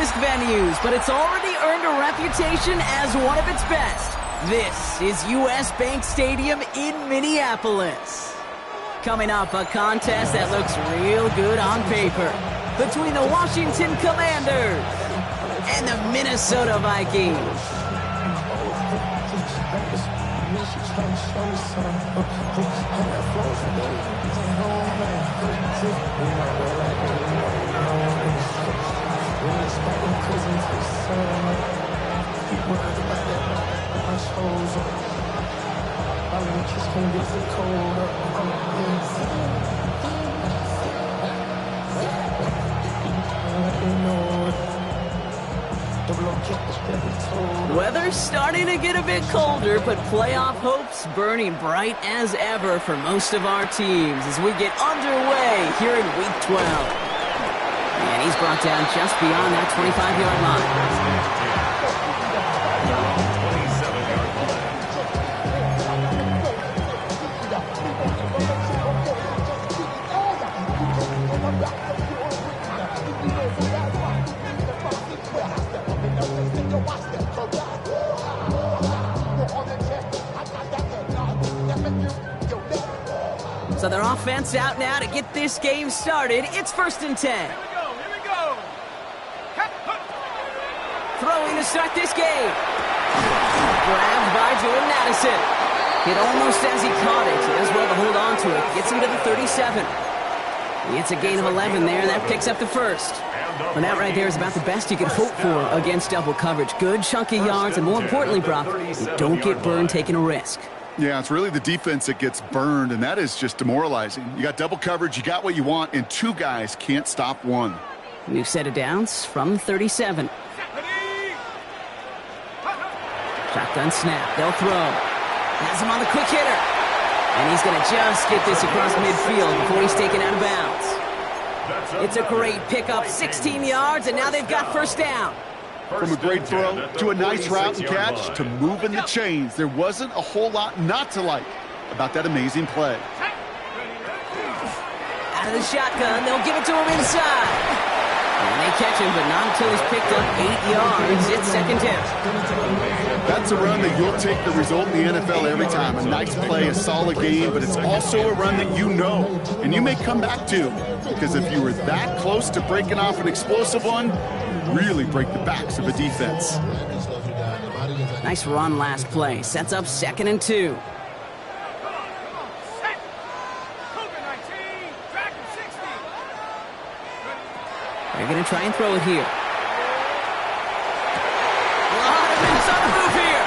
biggest venues, but it's already earned a reputation as one of its best. This is U.S. Bank Stadium in Minneapolis. Coming up, a contest that looks real good on paper between the Washington Commanders and the Minnesota Vikings. Weather's starting to get a bit colder, but playoff hopes burning bright as ever for most of our teams as we get underway here in Week 12. And he's brought down just beyond that 25-yard line. So their offense out now to get this game started. It's 1st and 10. Here we go. Throwing to start this game. Grabbed by Jordan Addison. Hit almost as he caught it. He does well to hold on to it. Gets him to the 37. It's a gain of 11 there, and that picks up the first. And that right there is about the best you could hope for against double coverage. Good chunky yards, and more importantly, Brock, you don't get burned taking a risk. Yeah, it's really the defense that gets burned, and that is just demoralizing. You got double coverage, you got what you want, and two guys can't stop one. New set of downs from 37. Shotgun snap. They'll throw. Has him on the quick hitter. And he's going to just get this across midfield before he's taken out of bounds. It's a great pickup, 16 yards, and now they've got first down. From a great throw to a nice route and catch to moving the chains, there wasn't a whole lot not to like about that amazing play. Out of the shotgun, they'll give it to him inside. And they catch him, but not until he's picked up 8 yards. It's second down. That's a run that you'll take the result in the NFL every time. A nice play, a solid game, but it's also a run that you know, and you may come back to, because if you were that close to breaking off an explosive one, really break the backs of a defense. Nice run last play. Sets up 2nd and 2. They're going to try and throw it here. A lot of minutes on the move here.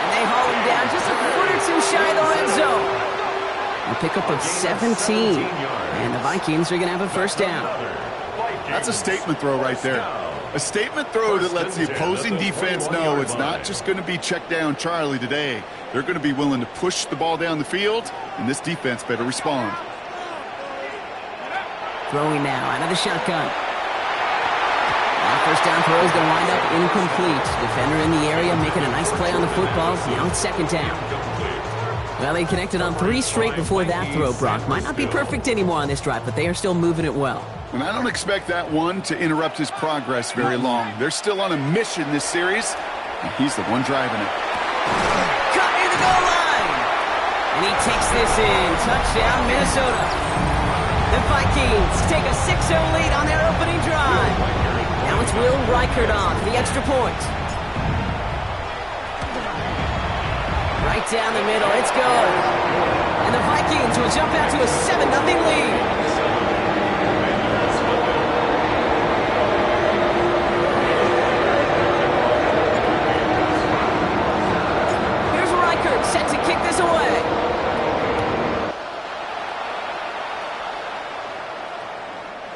And they haul him down just a foot or two shy of the red zone. A pickup of 17. And the Vikings are going to have a first down. That's a statement throw right there. A statement throw that lets the opposing defense know it's not just going to be check down Charlie today. They're going to be willing to push the ball down the field, and this defense better respond. Throwing now out of the shotgun. First down throw is going to wind up incomplete. Defender in the area making a nice play on the football. Now it's second down. Well, they connected on 3 straight before that throw, Brock. Might not be perfect anymore on this drive, but they are still moving it well. And I don't expect that one to interrupt his progress very long. They're still on a mission this series, and he's the one driving it. Cut near the goal line! And he takes this in. Touchdown, Minnesota. The Vikings take a 6-0 lead on their opening drive. Now it's Will Reichert on the extra point. Right down the middle, it's good. And the Vikings will jump out to a 7-0 lead. Here's Reichert set to kick this away.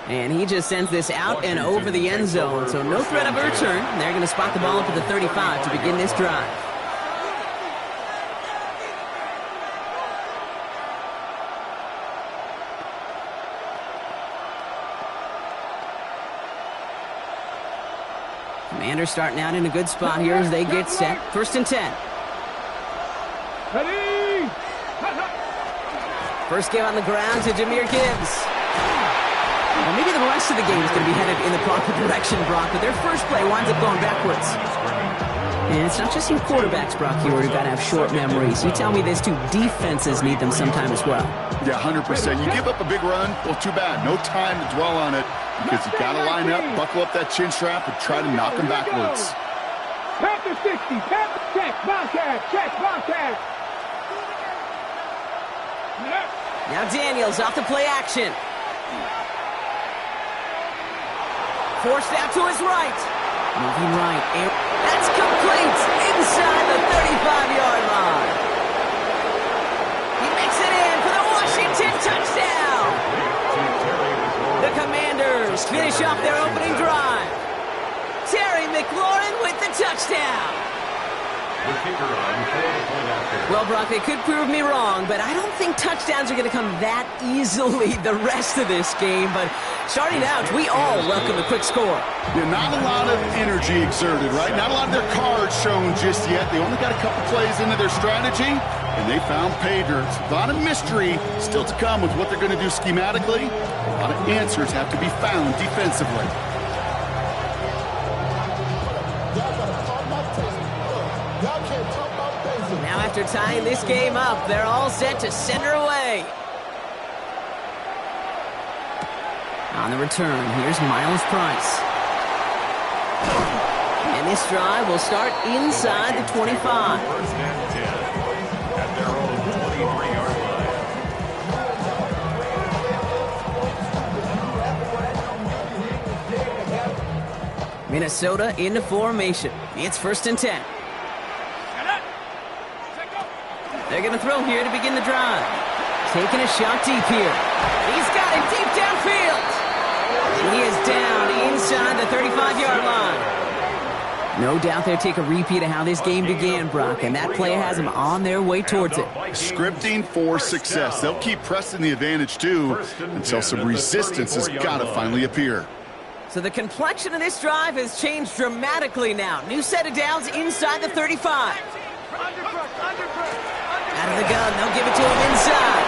And he just sends this out and over the end zone, so no threat of a return. They're going to spot the ball up at the 35 to begin this drive. Commanders starting out in a good spot here as they get set. 1st and 10. First give on the ground to Jahmyr Gibbs. Well, maybe the rest of the game is going to be headed in the proper direction, Brock, but their first play winds up going backwards. And it's not just you quarterbacks, Brock, here who've got to have short memories. You tell me these two defenses need them sometime as well. Yeah, 100%. You give up a big run, well, too bad. No time to dwell on it because you got to line up, buckle up that chin strap, and try to knock them backwards. Panther 60, Panther check, Bobcat. Now Daniels off the play action. Forced out to his right. Moving right. That's complete inside the 35-yard line. He makes it in for the Washington touchdown. The Commanders finish off their opening drive. Terry McLaurin with the touchdown. Well, Brock, they could prove me wrong, but I don't think touchdowns are going to come that easily the rest of this game. But starting out, we all welcome the quick score. Yeah, not a lot of energy exerted, right? Not a lot of their cards shown just yet. They only got a couple plays into their strategy, and they found pay dirt. A lot of mystery still to come with what they're going to do schematically. A lot of answers have to be found defensively. Now after tying this game up, they're all set to send her away. On the return, here's Miles Price. And this drive will start inside the 25. First and 10 at their own 23-yard line. Minnesota into formation. It's first and 10. They're going to throw here to begin the drive. Taking a shot deep here. He's got it deep downfield. And he is down inside the 35-yard line. No doubt they'll take a repeat of how this game began, Brock, and that play has them on their way towards it. Scripting for success. They'll keep pressing the advantage, too, until some resistance has got to finally appear. So the complexion of this drive has changed dramatically now. New set of downs inside the 35. Out of the gun, they'll give it to him inside.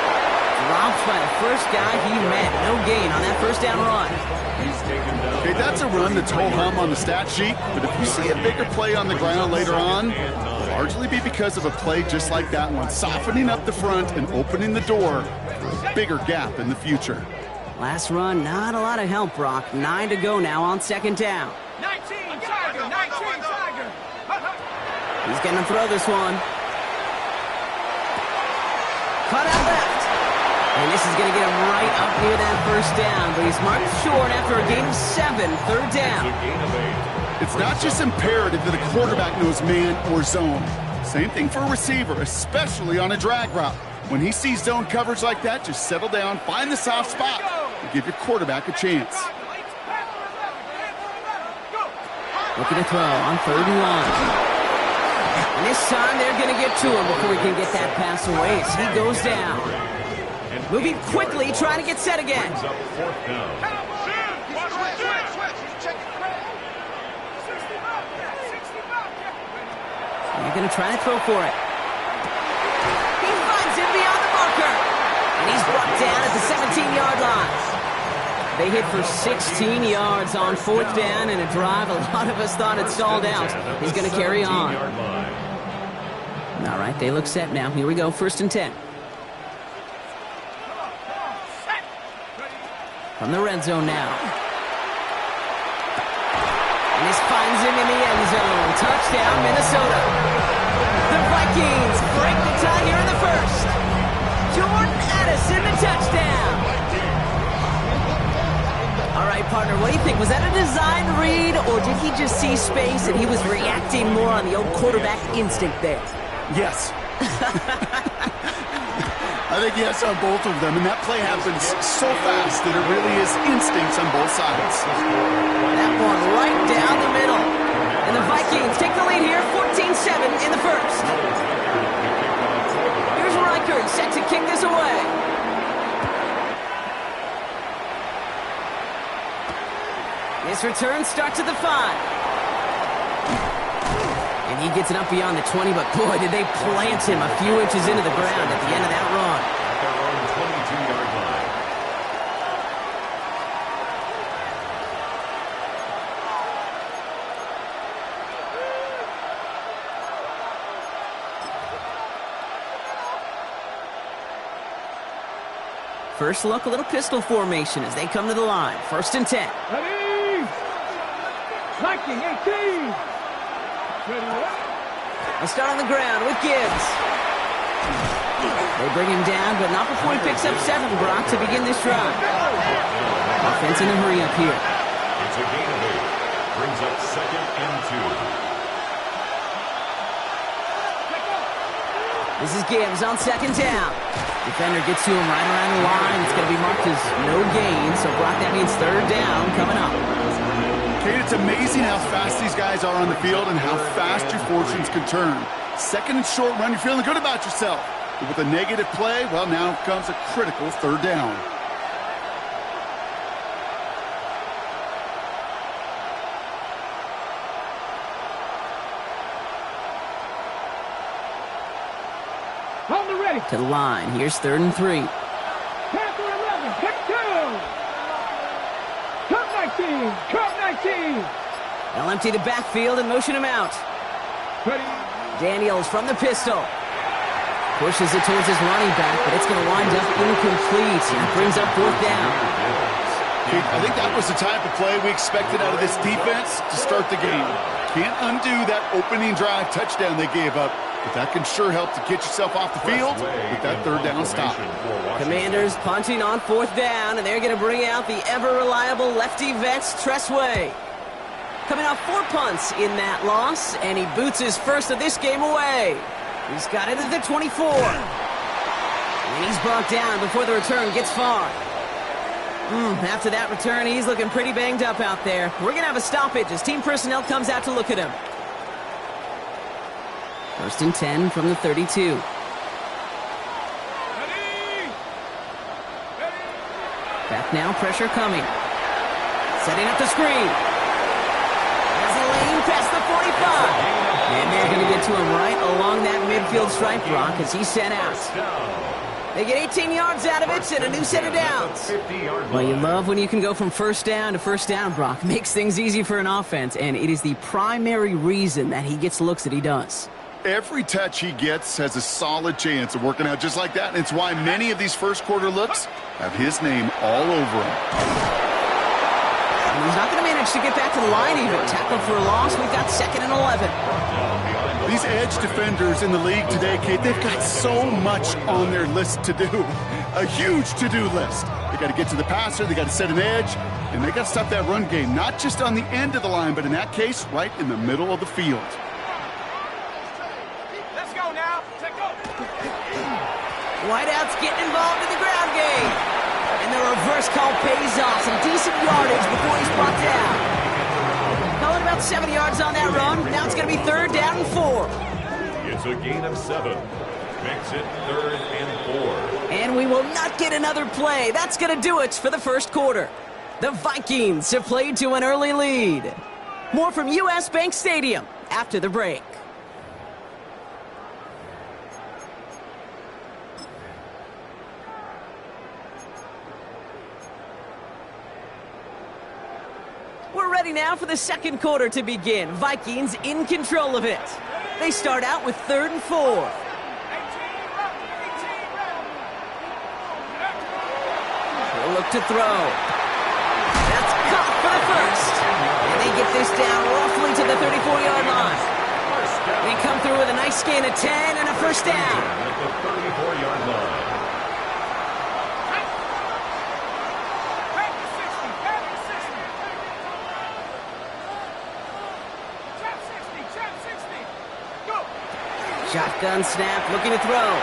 Dropped by the first guy he met. No gain on that first down run. Okay, that's a run that's ho-hum on the stat sheet, but if you see a bigger play on the ground later on, it'll largely be because of a play just like that one, softening up the front and opening the door for a bigger gap in the future. Last run, not a lot of help, Brock. 9 to go now on second down. 19, Tiger. He's going to throw this one. Cut out left. And this is going to get him right up near that first down, but he's marked short after a gain of 7, third down. It's not just imperative that a quarterback knows man or zone. Same thing for a receiver, especially on a drag route. When he sees zone coverage like that, just settle down, find the soft spot, and give your quarterback a chance. Looking to throw on 3rd and 1. And this time they're going to get to him before he can get that pass away as he goes down. Moving quickly, trying to get set again. They're going to try to throw for it. He finds it beyond the marker. And he's brought down at the 17-yard line. They hit for 16 yards on 4th down in a drive a lot of us thought had stalled out. He's going to carry on. All right, they look set now. Here we go, 1st and 10. From the red zone now. And this finds him in the end zone. Touchdown, Minnesota. The Vikings break the tie here in the first. Jordan Addison, the touchdown. All right, partner, what do you think? Was that a design read, or did he just see space and he was reacting more on the old quarterback instinct there? Yes. I think yes on both of them, and that play happens so fast that it really is instincts on both sides. That one right down the middle. And the Vikings take the lead here, 14-7 in the first. Here's Reichert set to kick this away. This return starts at the 5. And he gets it up beyond the 20, but boy, did they plant him a few inches into the ground at the end of that run. At their own 22-yard line. First look, a little pistol formation as they come to the line. 1st and 10. Ready? Viking 18. Ready? They'll start on the ground with Gibbs. They bring him down, but not before he picks up 7, Brock, to begin this drive. Offense in a hurry up here. It's a gain of 8. Brings up 2nd and 2. This is Gibbs on 2nd down. Defender gets to him right around the line. It's going to be marked as no gain, so Brock, that means 3rd down coming up. Kate, it's amazing how fast these guys are on the field and how fast your fortunes can turn. 2nd and short run, you're feeling good about yourself. But with a negative play, well, now comes a critical 3rd down. On the ready. To the line. Here's 3rd and 3. Pass to 11. Pick 2. Cut 19. Cut 19. They'll empty the backfield and motion him out. Ready? Daniels from the pistol. Pushes it towards his running back, but it's going to wind up incomplete. And brings up 4th down. Kate, I think that was the type of play we expected out of this defense to start the game. Can't undo that opening drive touchdown they gave up, but that can sure help to get yourself off the field with that 3rd down stop. Commanders punting on 4th down, and they're going to bring out the ever-reliable lefty vets, Tressway. Coming off 4 punts in that loss, and he boots his first of this game away. He's got it at the 24. And he's brought down before the return gets far. After that return, he's looking pretty banged up out there. We're going to have a stoppage as team personnel comes out to look at him. 1st and 10 from the 32. Ready? Back now, pressure coming. Setting up the screen. Has a lane past the 45. And they're going to get to him right along that midfield stripe, Brock, as he's sent out. They get 18 yards out of it and a new set of downs. Well, you love when you can go from 1st down to 1st down, Brock. Makes things easy for an offense, and it is the primary reason that he gets looks that he does. Every touch he gets has a solid chance of working out just like that, and it's why many of these first quarter looks have his name all over them. And he's not going to manage to get back to the line even. Tackle for a loss. We've got 2nd and 11. These edge defenders in the league today, Kate, they've got so much on their list to do. A huge to-do list. They got to get to the passer, they got to set an edge, and they got to stop that run game, not just on the end of the line, but in that case, right in the middle of the field. Let's go now. Take go. Whiteout's getting involved in the ground game. And the reverse call pays off. Some decent yardage before he's brought down. Calling about 7 yards on that run. Now it's going to be 3rd down and 4. It's a gain of 7. Makes it 3rd and 4. And we will not get another play. That's going to do it for the first quarter. The Vikings have played to an early lead. More from U.S. Bank Stadium after the break. We're ready now for the second quarter to begin. Vikings in control of it. They start out with 3rd and 4. Ready? They'll look to throw. That's caught for the first. And they get this down roughly to the 34-yard line. They come through with a nice gain of 10 and a 1st down. At the 34-yard line. Shotgun snap, looking to throw.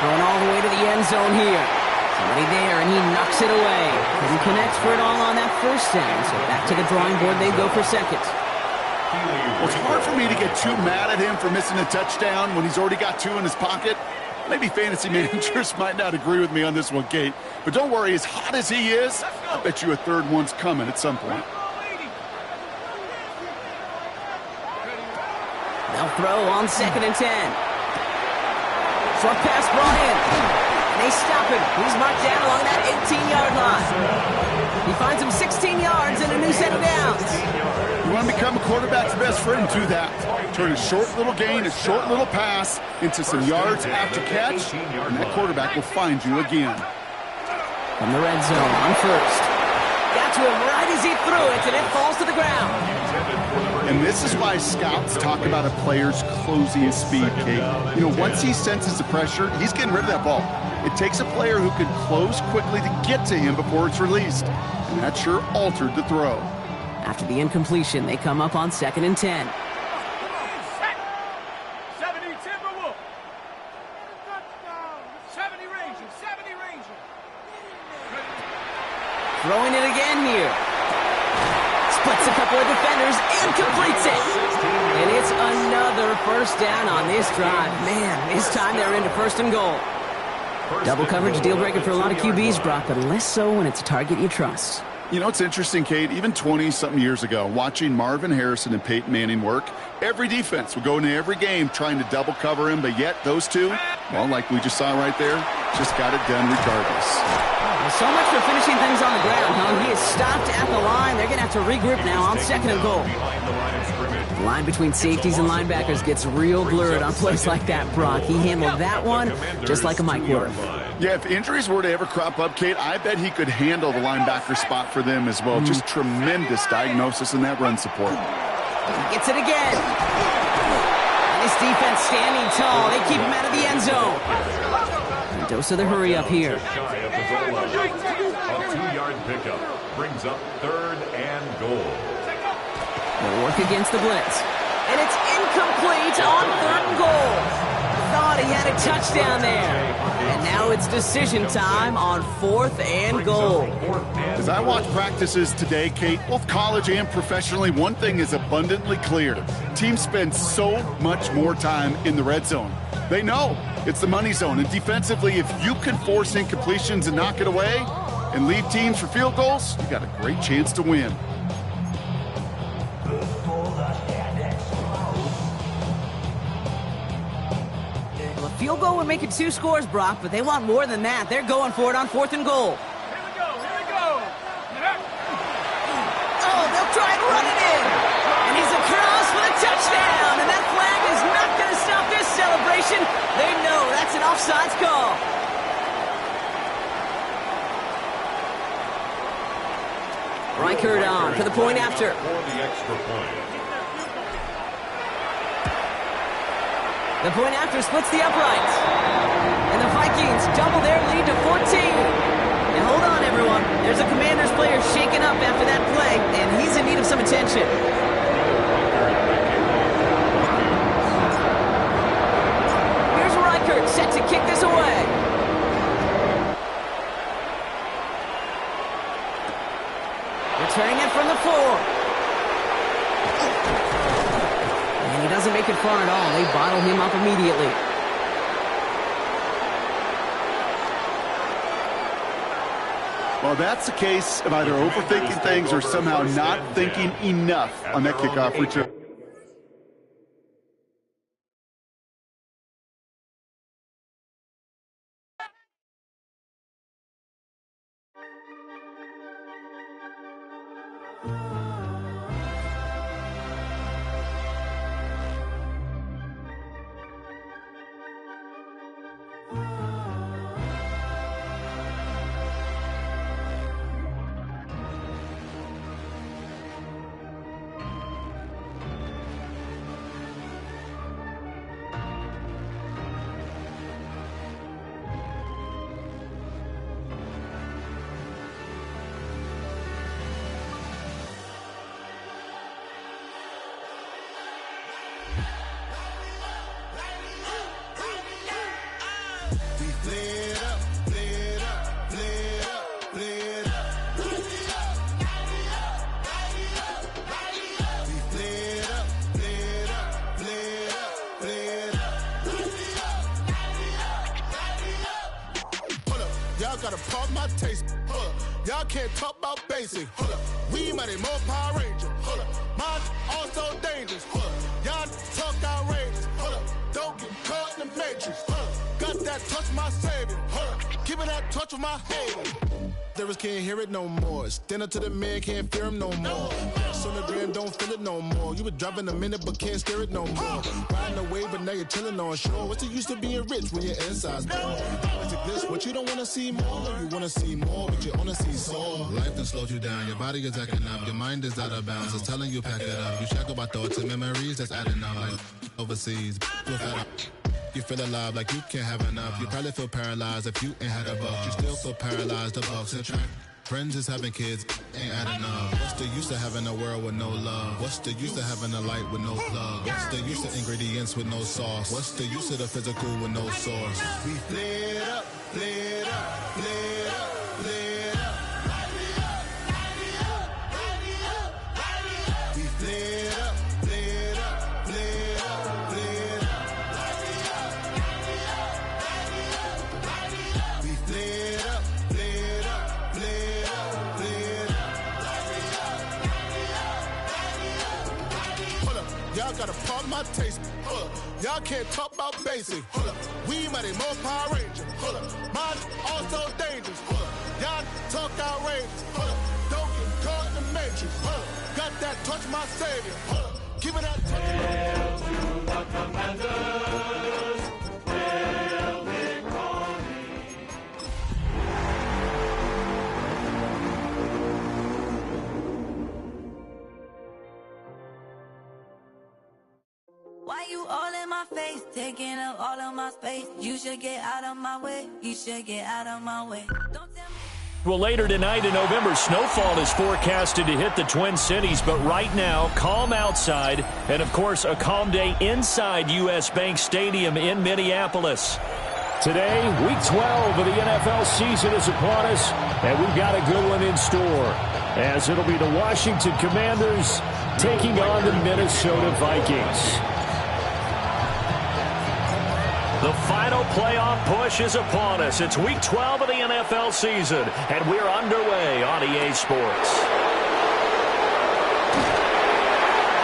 Going all the way to the end zone here. Somebody there, and he knocks it away. Couldn't connect for it all on that 1st down, so back to the drawing board they go for 2nd. Well, it's hard for me to get too mad at him for missing a touchdown when he's already got 2 in his pocket. Maybe fantasy managers might not agree with me on this one, Kate. But don't worry, as hot as he is, I bet you a 3rd one's coming at some point. They'll throw on 2nd and 10. Short pass brought in. And they stop him. He's marked down along that 18-yard line. He finds him 16 yards and a new set of downs. You want to become a quarterback's best friend, do that. Turn a short little gain, a short little pass into some yards after catch, and that quarterback will find you again. From the red zone on first. Got to him right as he threw it, and it falls to the ground. And this is why scouts talk about a player's closing speed, Kate. You know, once he senses the pressure, he's getting rid of that ball. It takes a player who can close quickly to get to him before it's released. And that sure altered the throw. After the incompletion, they come up on 2nd and 10. 70 Timberwolf. 70 Rangers. 70 Rangers. Throwing it again here. Splits a couple of defenders and completes it. And it's another first down on this drive. Man, this time they're into 1st and goal. Double coverage deal breaker for a lot of QBs, Brock, but less so when it's a target you trust. You know, it's interesting, Kate, even 20-something years ago, watching Marvin Harrison and Peyton Manning work, every defense would go into every game trying to double cover him, but yet those two, well, like we just saw right there, just got it done regardless. Well, so much for finishing things on the ground, huh? He is stopped at the line. They're going to have to regroup now on 2nd and goal. The line between safeties and linebackers gets real blurred on plays like that, Brock. He handled that one just like a Mike Worth. Yeah, if injuries were to ever crop up, Kate, I bet he could handle the linebacker spot for them as well. Just tremendous diagnosis in that run support. He gets it again. And this defense standing tall. They keep him out of the end zone. And dose of the hurry up here. A 2-yard pickup brings up 3rd and goal. They'll work against the blitz. And it's incomplete on 3rd and goal. Thought he had a touchdown there. And now it's decision time on 4th and goal. As I watch practices today, Kate, both college and professionally, one thing is abundantly clear. Teams spend so much more time in the red zone. They know it's the money zone. And defensively, if you can force incompletions and knock it away and lead teams for field goals, you got a great chance to win. Field goal would make it 2 scores, Brock, but they want more than that. They're going for it on 4th and goal. Here we go. Here we go. Oh, they'll try and run it in. And he's across for the touchdown. And that flag is not going to stop this celebration. They know that's an offsides call. Reichert on for the point after. For the extra point. The point after splits the uprights. And the Vikings double their lead to 14. And hold on, everyone. There's a Commanders player shaken up after that play, and he's in need of some attention. Here's Reichert set to kick this away. Returning it from the 4. He doesn't make it far at all. They bottle him up immediately. Well, that's the case of either overthinking things or somehow not thinking enough on that kickoff return. Gotta pump my taste. Hold up. Y'all can't talk about basic. Hold up. We mighty more Power Ranger. Hold up. Mine also dangerous. Hold up. Y'all talk outrageous. Hold up. Don't get caught in the matrix. Hold up. Got that touch my savior. Hold up. Keeping that touch with my haters. Lyrics can't hear it no more. Stand up to the man, can't fear him no more. Sonogram don't feel it no more. You were driving a minute but can't steer it no more. Riding away but now you're chilling on shore. What's the use of being rich when your inside's poor? To this, what you don't want to see more. You want to see more, but you only see sore. Life done slowed you down. Your body is acting up. Your mind is out of bounds. It's telling you pack it up. You shackle by thoughts and memories that's adding up. Like overseas, you feel alive like you can't have enough. You probably feel paralyzed if you ain't had a buck. You still feel paralyzed, the bucks and track. Friends is having kids, ain't adding up. What's the use of having a world with no love? What's the use of having a light with no plug? What's the use of ingredients with no sauce? What's the use of the physical with no source? We flared up, flared up, flared up, flared up. We flared up, flared up, flared up, flared up. We flared up, flared up, flared up, flared up. Hold up, y'all gotta pardon my taste. Hold up, y'all can't talk about basic. Hold up, we mighty more Power Ranger. Hold up, mine also dangerous. Hold up, y'all talk outrageous. Hold up, don't get caught in the matrix. Hold up, got that touch my savior. Hold up, give it that touch. Why you all in my face, taking up all of my space? You should get out of my way. You should get out of my way. Don't tell me. Well, later tonight in November, snowfall is forecasted to hit the Twin Cities, but right now, calm outside, and of course, a calm day inside U.S. Bank Stadium in Minneapolis. Today, Week 12 of the NFL season is upon us, and we've got a good one in store, as it'll be the Washington Commanders taking on the Minnesota Vikings. The final playoff push is upon us. It's Week 12 of the NFL season, and we're underway on EA Sports.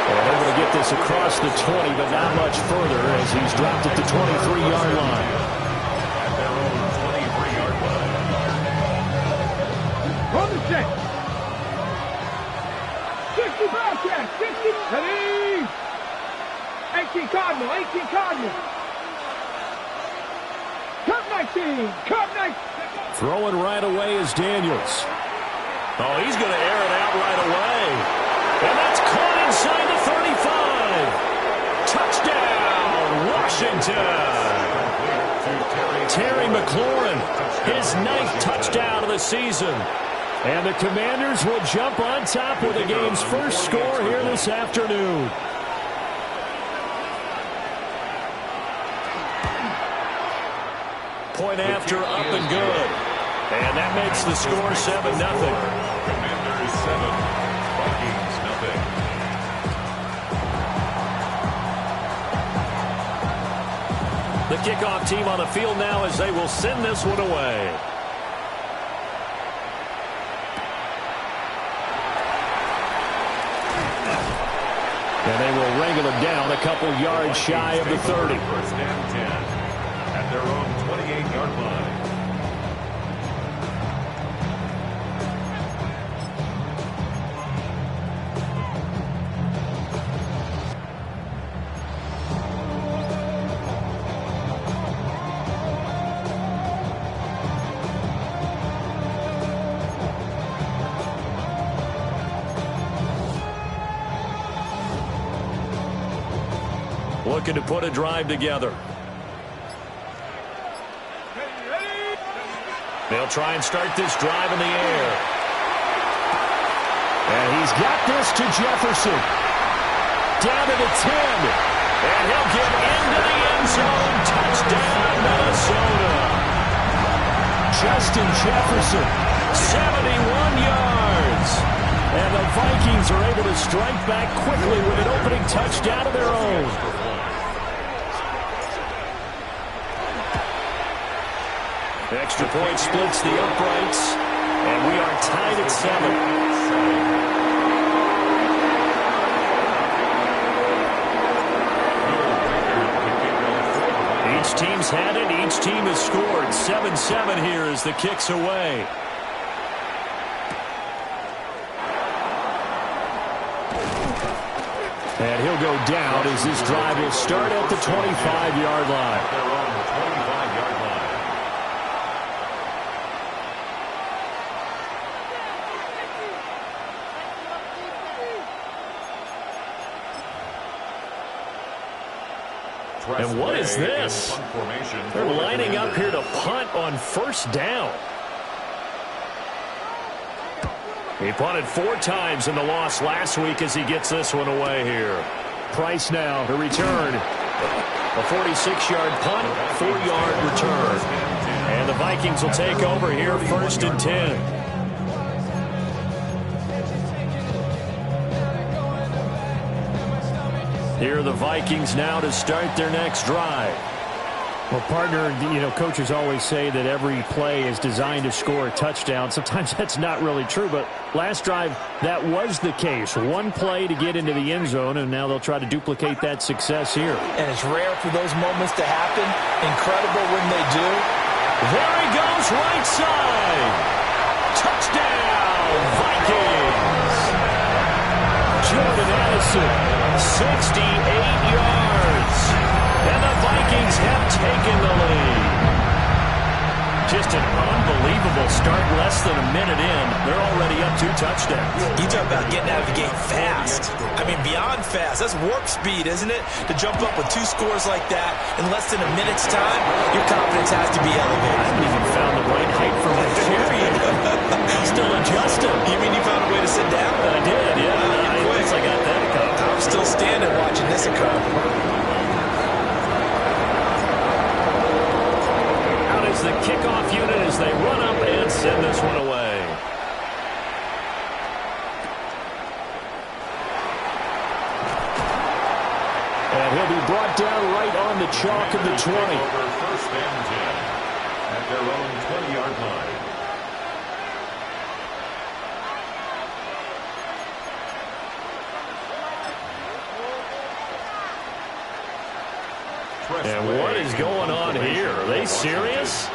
And able to get this across the 20, but not much further as he's dropped at the 23-yard line. At their own 23-yard line. Run the check. 60 Bobcats, 60. Ready. 18 Cardinal, 18 Cardinal. Cup 19, Cup 19. Throwing right away is Daniels. Oh, he's going to air it out right away. And that's caught inside the 35. Touchdown, Washington. Terry McLaurin, his 9th touchdown of the season. And the Commanders will jump on top with the game's first score here this afternoon. Point after, up and good. And that makes the score 7-0. Commanders 7, Vikings nothing. The kickoff team on the field now as they will send this one away. And they will wrangle it down a couple yards shy of the 30. First and 10 at their own 28-yard line. Looking to put a drive together. They'll try and start this drive in the air. And he's got this to Jefferson. Down to the 10. And he'll get into the end zone. Touchdown, Minnesota. Justin Jefferson, 71 yards. And the Vikings are able to strike back quickly with an opening touchdown of their own. Extra point splits the uprights, and we are tied at 7. Each team's had it, each team has scored. 7-7 here as the kick's away. And he'll go down as this drive will start at the 25-yard line. They're on the 25-yard line. And what is this? They're lining up here to punt on first down. He punted 4 times in the loss last week as he gets this one away here. Price now to return. A 46-yard punt, 4-yard return. And the Vikings will take over here, 1st and 10. Here are the Vikings now to start their next drive. Well, partner, coaches always say that every play is designed to score a touchdown. Sometimes that's not really true, but last drive, that was the case. One play to get into the end zone, and now they'll try to duplicate that success here. And it's rare for those moments to happen. Incredible when they do. There he goes, right side. Touchdown, Vikings. Jordan Addison, 68 yards. And the Vikings have taken the lead. Just an unbelievable start. Less than a minute in, they're already up 2 touchdowns. You talk about getting out of the gate fast. I mean, beyond fast. That's warp speed, isn't it? To jump up with 2 scores like that in less than a minute's time, your confidence has to be elevated. I haven't even found the right height for my chair yet. I'm still adjusting. You mean you found a way to sit down? I did, yeah. I guess I got that accomplished. I'm still standing watching this occur. The kickoff unit as they run up and send this one away. And he'll be brought down right on the chalk of the 20. Over 1st and 10 at their own 20-yard line. And what is going on here? Are they serious?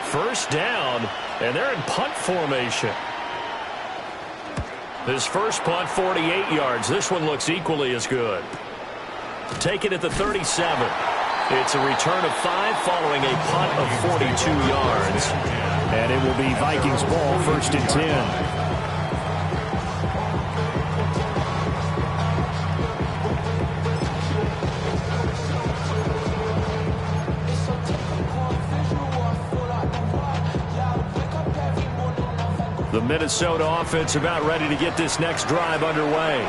First down, and they're in punt formation. This first punt, 48 yards. This one looks equally as good. Take it at the 37. It's a return of 5 following a punt of 42 yards. And it will be Vikings ball, 1st and 10. The Minnesota offense about ready to get this next drive underway.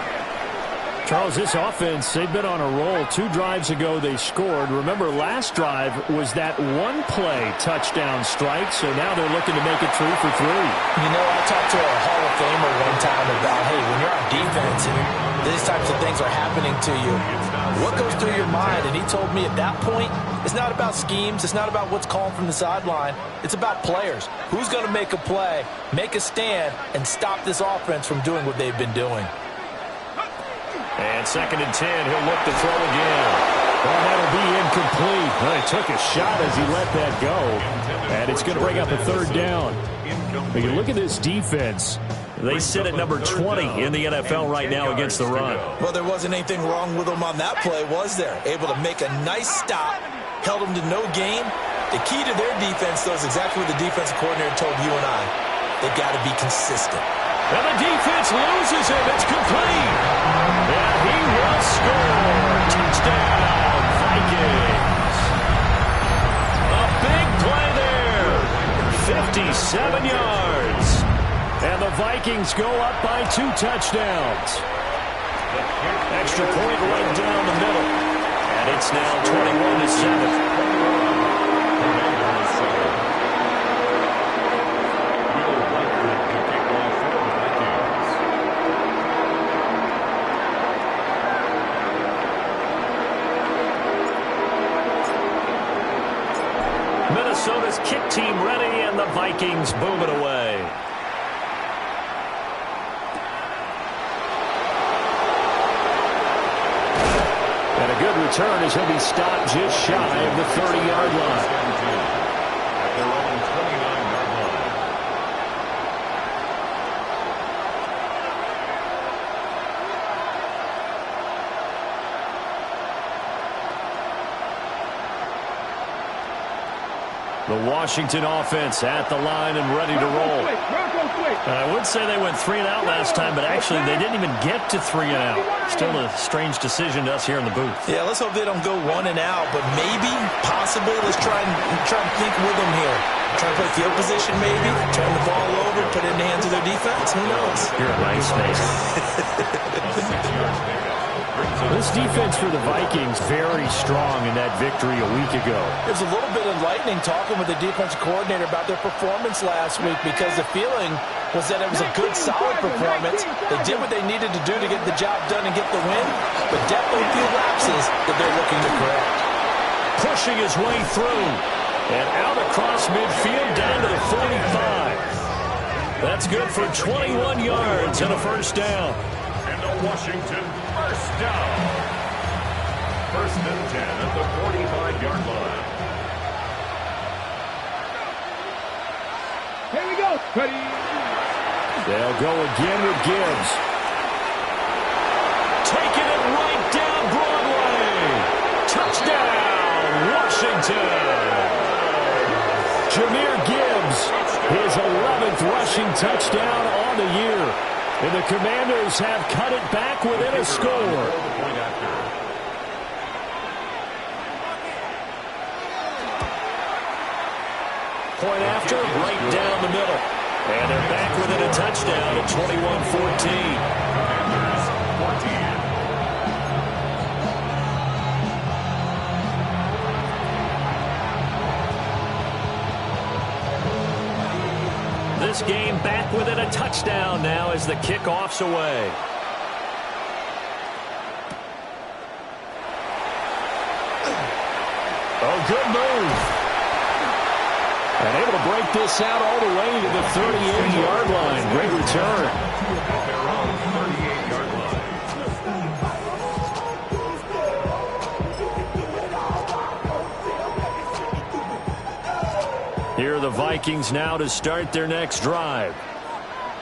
Charles, this offense, they've been on a roll. 2 drives ago they scored. Remember, last drive was that one-play touchdown strike, so now they're looking to make it 3 for 3. I talked to a Hall of Famer one time about, hey, when you're on defense and these types of things are happening to you, what goes through your mind? And he told me at that point, it's not about schemes. It's not about what's called from the sideline. It's about players. Who's going to make a play, make a stand, and stop this offense from doing what they've been doing. And 2nd and 10, he'll look to throw again. Well, that'll be incomplete. Well, he took a shot as he let that go. And it's going to bring up a 3rd down. But you look at this defense. They sit at number 20 in the NFL right now against the run. Well, there wasn't anything wrong with them on that play, was there? Able to make a nice stop, held them to no gain. The key to their defense, though, is exactly what the defensive coordinator told you and I. They've got to be consistent. And the defense loses him. It's complete. And he will score. Touchdown, Vikings. A big play there. 57 yards. And the Vikings go up by 2 touchdowns. Extra point right down the middle. And it's now 21-7. Minnesota's kick team ready, and the Vikings boom it away. And a good return as he'll be stopped just shy of the 30-yard line. At their own 29-yard line. The Washington offense at the line and ready to roll. I would say they went 3 and out last time, but actually they didn't even get to 3 and out. Still a strange decision to us here in the booth. Yeah, let's hope they don't go 1 and out, but maybe, possibly, let's try and think with them here. Try to play field position maybe, turn the ball over, put it in the hands of their defense. Who knows? You're a nice man. This defense for the Vikings very strong in that victory a week ago. It was a little bit enlightening talking with the defensive coordinator about their performance last week because the feeling was that it was a good, solid performance. They did what they needed to do to get the job done and get the win, but definitely a few lapses that they're looking to correct. Pushing his way through and out across midfield down to the 45. That's good for 21 yards and a first down. And the Washington first down. First and 10 at the 45-yard line. Here we go. Ready. They'll go again with Gibbs. Taking it right down Broadway. Touchdown, Washington. Jahmyr Gibbs, his 11th rushing touchdown on the year. And the Commanders have cut it back within a score. Point after, right down the middle. And they're back within a touchdown at 21-14. This game back within a touchdown now as the kickoff's away. Oh, good move. And able to break this out all the way to the 38-yard line. Great return. They're on the 38-yard line. Here are the Vikings now to start their next drive.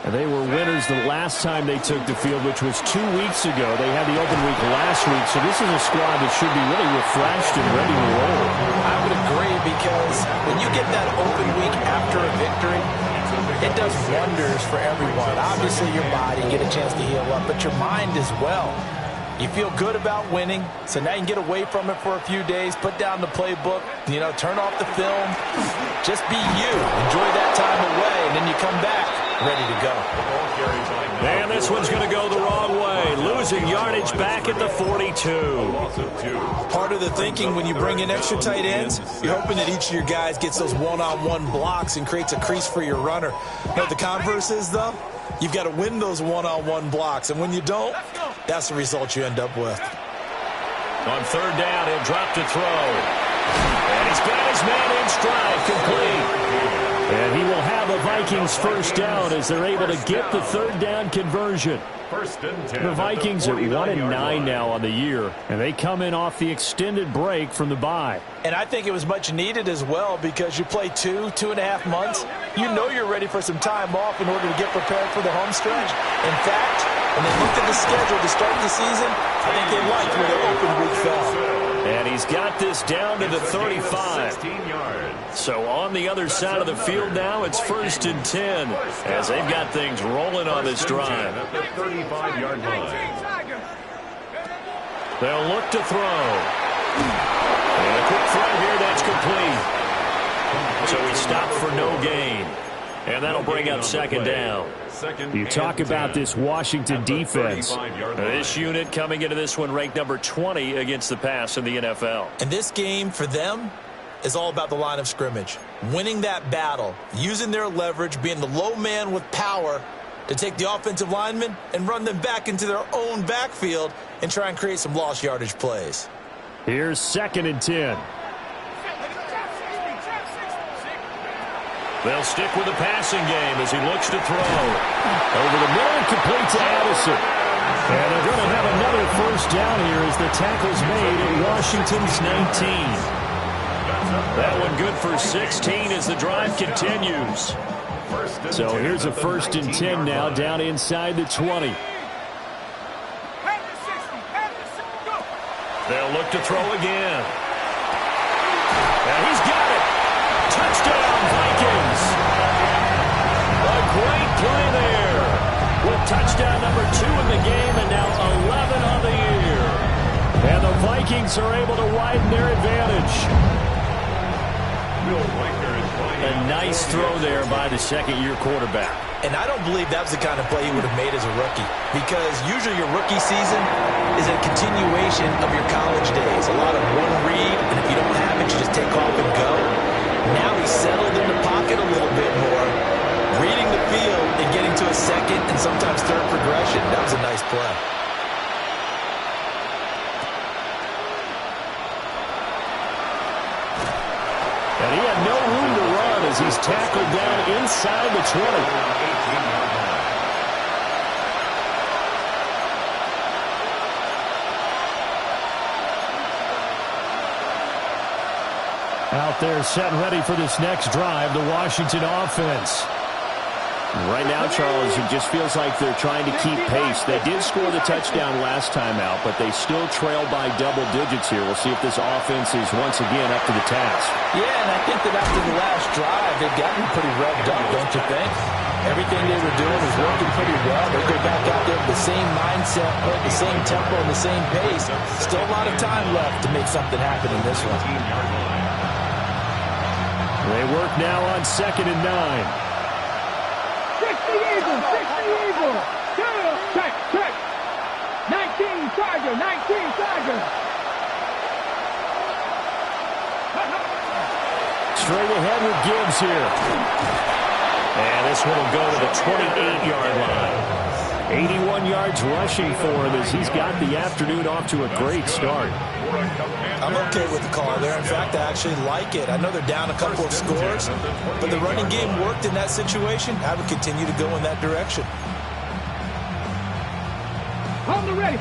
And they were winners the last time they took the field, which was 2 weeks ago. They had the open week last week, so this is a squad that should be really refreshed and ready to roll. I would agree because when you get that open week after a victory, it does wonders for everyone. Obviously, your body, get a chance to heal up, but your mind as well. You feel good about winning, so now you can get away from it for a few days, put down the playbook, turn off the film, just be you. Enjoy that time away, and then you come back ready to go. And this one's going to go the wrong way, losing yardage back at the 42. Part of the thinking when you bring in extra tight ends, you're hoping that each of your guys gets those one-on-one blocks and creates a crease for your runner. But the converse is, though, you've got to win those one-on-one blocks, and when you don't, that's the result you end up with. On third down, he'll drop to throw. And he's got his man in stride, complete. And he will have a Vikings first down as they're able to get the third down conversion. The Vikings are 1-9 now on the year, and they come in off the extended break from the bye. And I think it was much needed as well because you play 2.5 months. You know you're ready for some time off in order to get prepared for the home stretch. In fact, when they looked at the schedule to start the season, I think they liked where their open week fell. And he's got this down to the 35. So on the other side of the field now, it's 1st and 10 as they've got things rolling on this drive. They'll look to throw. And a quick throw here, that's complete. So he stopped for no gain. And that'll bring up second down. You talk about this Washington defense. This unit coming into this one ranked number 20 against the pass in the NFL. And this game for them is all about the line of scrimmage. Winning that battle, using their leverage, being the low man with power to take the offensive linemen and run them back into their own backfield and try and create some lost yardage plays. Here's 2nd and 10. They'll stick with the passing game as he looks to throw. Over the middle and complete to Addison. And they're going to have another first down here as the tackle's made at Washington's 19. That one good for 16 as the drive continues. So here's a 1st and 10 now down inside the 20. They'll look to throw again. And he's got it. Touchdown, Vikings. A great play there. With touchdown number 2 in the game and now 11 on the year. And the Vikings are able to widen their advantage. A nice throw there by the second-year quarterback. And I don't believe that was the kind of play he would have made as a rookie, because usually your rookie season is a continuation of your college days. A lot of one read, and if you don't have it, you just take off and go. Now he's settled in the pocket a little bit more, reading the field and getting to a second and sometimes third progression. That was a nice play. And he had no room to run as he's tackled down inside the 20. Out there set and ready for this next drive, the Washington offense. Right now, Charles, it just feels like they're trying to keep pace. They did score the touchdown last time out, but they still trail by double digits here. We'll see if this offense is once again up to the task. Yeah, and I think that after the last drive, they've gotten pretty revved up, don't you think? Everything they were doing was working pretty well. They go back out there with the same mindset, the same tempo, and the same pace. Still a lot of time left to make something happen in this one. They work now on 2nd and 9. 60 Eagles, 60 Eagles. Check. 19 Charger, 19 Charger. Straight ahead with Gibbs here. And this one will go to the 28-yard line. 81 yards rushing for him as he's got the afternoon off to a great start. I'm okay with the call there. In fact, I actually like it. I know they're down a couple of scores, but the running game worked in that situation. I would continue to go in that direction. On the ready.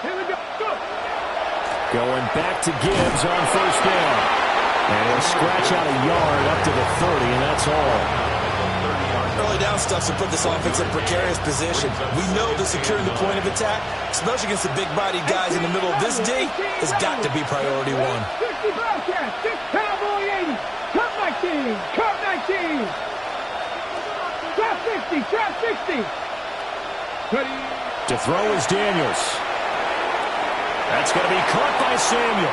Here we go. Going back to Gibbs on 1st down. And he'll scratch out a yard up to the 30, and that's all. Early down stuff to put this offense in a precarious position. We know that securing the point of attack, especially against the big-bodied guys in the middle of this day, has got to be priority one. 60 Bobcats, 6 Cowboy 80. Cup 19, Cup 19. Trap 60, Trap 60. Ready. To throw is Daniels. That's going to be caught by Samuel.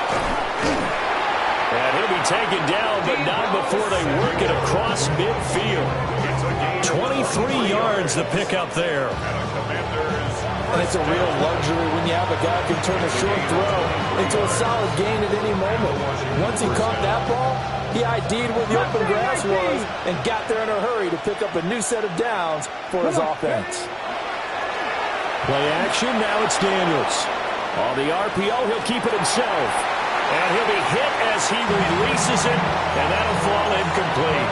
And he'll be taken down, but not before they work it across midfield. 23 yards the pickup there. And it's a real luxury when you have a guy who can turn a short throw into a solid gain at any moment. Once he caught that ball, he ID'd where the open grass was and got there in a hurry to pick up a new set of downs for his offense. Play action, now it's Daniels. On the RPO, he'll keep it himself. And he'll be hit as he releases it, and that'll fall incomplete.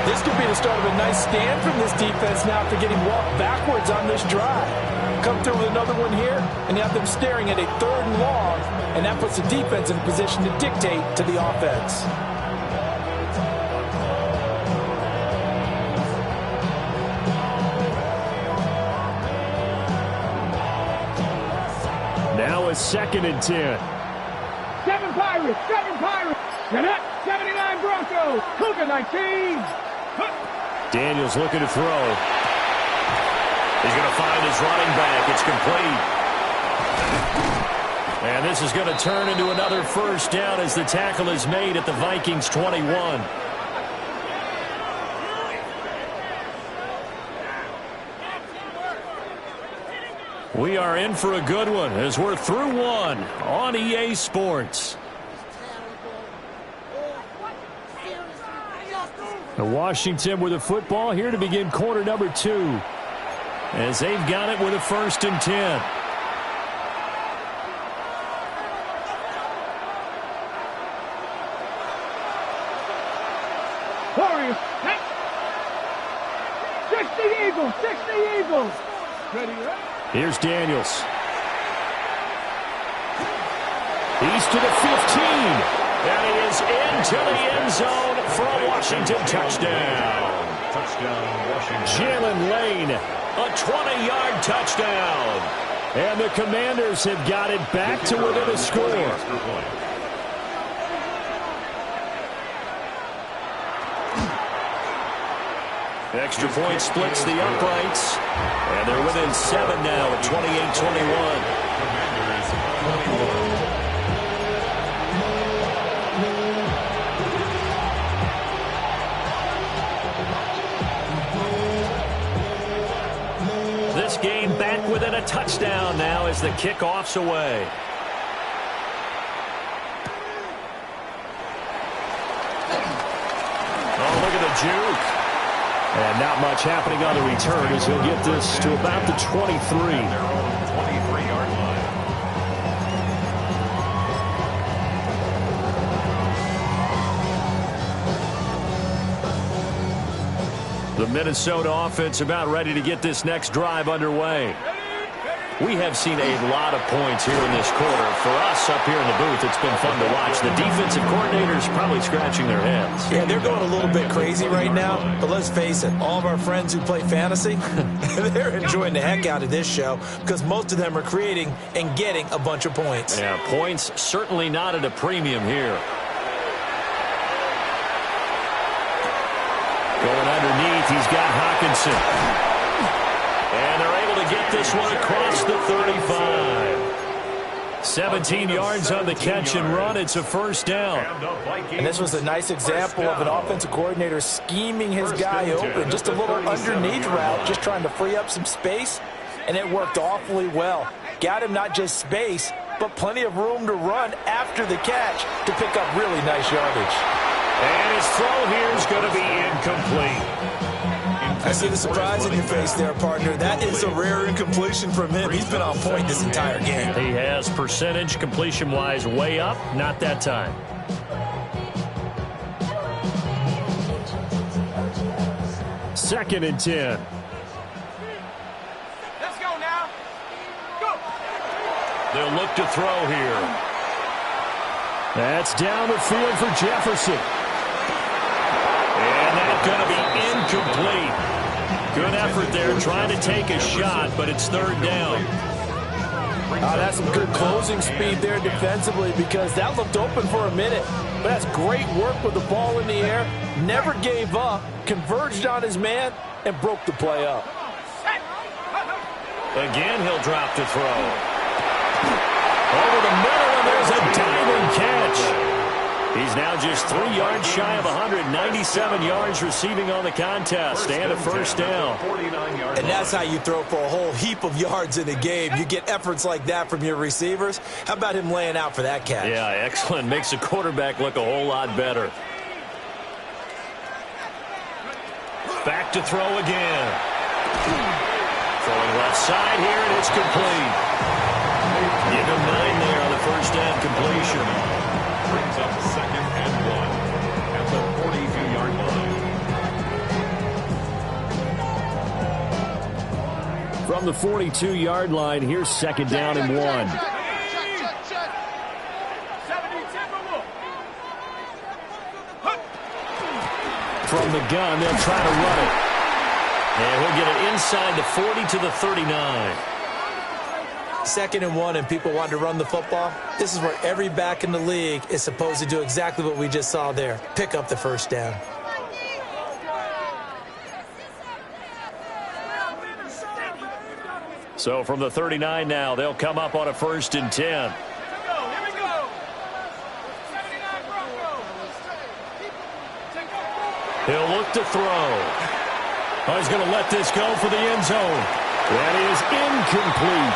This could be the start of a nice stand from this defense now after getting walked backwards on this drive. Come through with another one here, and you have them staring at a 3rd and long, and that puts the defense in a position to dictate to the offense. Now it's 2nd and 10. 7 Pirates, 7 Pirates. And up, 79 Broncos. Cougar 19. Daniels looking to throw. He's going to find his running back. It's complete. And this is going to turn into another 1st down as the tackle is made at the Vikings 21. We are in for a good one as we're through one on EA Sports. The Washington with the football here to begin quarter number 2 as they've got it with a 1st and 10. Warriors, 60 Eagles, 60 Eagles. Ready, ready. Here's Daniels. He's to the 15. And he is into the end zone for a Washington touchdown. Touchdown, Washington. Jalen Lane, a 20-yard touchdown. And the Commanders have got it back to within a score. Extra point splits the uprights. And they're within 7 now at 28-21. This game back within a touchdown now as the kickoff's away. Oh, look at the juke. And not much happening on the return as he'll get this to about the 23. 23-yard line. The Minnesota offense about ready to get this next drive underway. We have seen a lot of points here in this quarter. For us up here in the booth, it's been fun to watch. The defensive coordinators probably scratching their heads. Yeah, they're going a little bit crazy right now, but let's face it, all of our friends who play fantasy, they're enjoying the heck out of this show because most of them are creating and getting a bunch of points. Yeah, points certainly not at a premium here. Going underneath, he's got Hawkinson. And they're able to get this one across the 35. 17 yards on the catch and run. It's a first down. And this was a nice example of an offensive coordinator scheming his guy open. Just a little underneath route, just trying to free up some space. And it worked awfully well. Got him not just space, but plenty of room to run after the catch to pick up really nice yardage. And his throw here is going to be incomplete. I see the surprise in your face there, partner. That is a rare incompletion from him. He's been on point this entire game. He has percentage completion-wise way up. Not that time. Second and 10. Let's go now. Go. They'll look to throw here. That's down the field for Jefferson. And that's going to be incomplete. Good effort there trying to take a shot, but it's third down. That's some good closing speed there defensively because that looked open for a minute. But that's great work with the ball in the air. Never gave up, converged on his man, and broke the play up. Again, he'll drop to throw. Over the middle, and there's a diving catch. He's now just 3 yards shy of 197 yards receiving on the contest and a first down. And that's how you throw for a whole heap of yards in a game. You get efforts like that from your receivers. How about him laying out for that catch? Yeah, excellent. Makes the quarterback look a whole lot better. Back to throw again. Throwing left side here, and it's complete. Give him 9 there on the first down completion. Brings up 2nd and 1 at the 42-yard line. From the 42-yard line, here's second down and 1. From the gun, they'll try to run it. And he'll get it inside the 40 to the 39. 2nd and 1 and people want to run the football. This is where every back in the league is supposed to do exactly what we just saw there. Pick up the first down. So from the 39 now, they'll come up on a 1st and 10. He'll look to throw. Oh, he's going to let this go for the end zone. That is incomplete.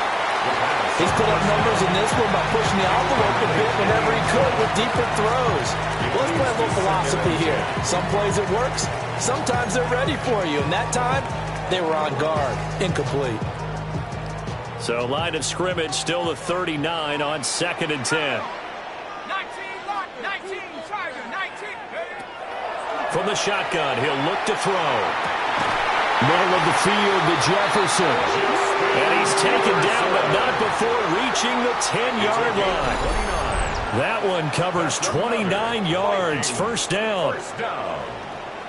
He's put up numbers in this one by pushing the envelope a bit whenever he could with deeper throws. Well, let's play a little philosophy here. Some plays it works. Sometimes they're ready for you. And that time, they were on guard. Incomplete. So line of scrimmage still the 39 on 2nd and 10. 19, lock, 19, Tiger, 19. From the shotgun, he'll look to throw. Middle of the field to Jefferson. And he's taken down, but not before reaching the 10-yard line. That one covers 29 yards. First down.